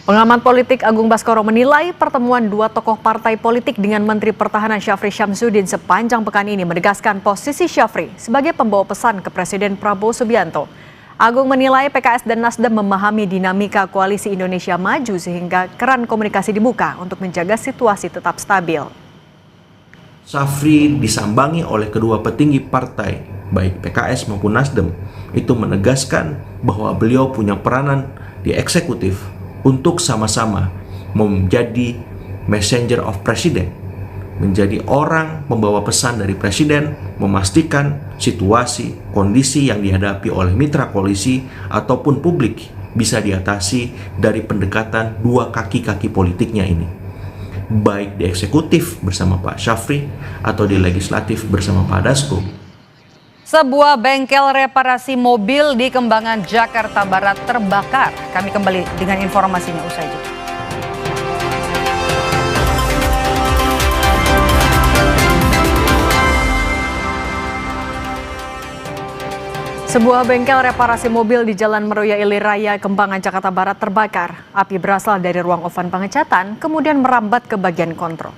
Speaker 2: Pengamat politik Agung Baskoro menilai pertemuan dua tokoh partai politik dengan Menteri Pertahanan Syafri Syamsuddin sepanjang pekan ini menegaskan posisi Syafri sebagai pembawa pesan ke Presiden Prabowo Subianto. Agung menilai PKS dan Nasdem memahami dinamika koalisi Indonesia Maju sehingga keran komunikasi dibuka untuk menjaga situasi tetap stabil.
Speaker 24: Syafri disambangi oleh kedua petinggi partai, baik PKS maupun Nasdem, itu menegaskan bahwa beliau punya peranan di eksekutif untuk sama-sama menjadi messenger of presiden, menjadi orang pembawa pesan dari presiden, memastikan situasi, kondisi yang dihadapi oleh mitra koalisi ataupun publik bisa diatasi dari pendekatan dua kaki-kaki politiknya ini. Baik di eksekutif bersama Pak Syafri atau di legislatif bersama Pak Dasko.
Speaker 1: Sebuah bengkel reparasi mobil di Kembangan, Jakarta Barat terbakar. Kami kembali dengan informasinya usai jeda.
Speaker 2: Sebuah bengkel reparasi mobil di Jalan Meruya Ilir Raya, Kembangan, Jakarta Barat terbakar. Api berasal dari ruang oven pengecatan, kemudian merambat ke bagian kontrol.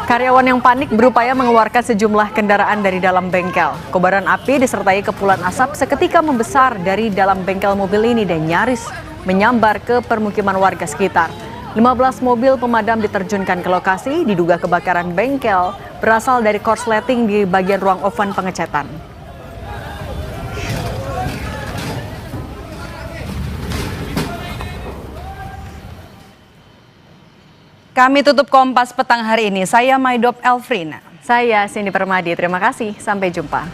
Speaker 2: Karyawan yang panik berupaya mengeluarkan sejumlah kendaraan dari dalam bengkel. Kobaran api disertai kepulan asap seketika membesar dari dalam bengkel mobil ini dan nyaris menyambar ke permukiman warga sekitar. 15 mobil pemadam diterjunkan ke lokasi, diduga kebakaran bengkel berasal dari korsleting di bagian ruang oven pengecatan.
Speaker 1: Kami tutup Kompas petang hari ini. Saya Maidop Elfrina.
Speaker 2: Saya Cindy Permadi. Terima kasih. Sampai jumpa.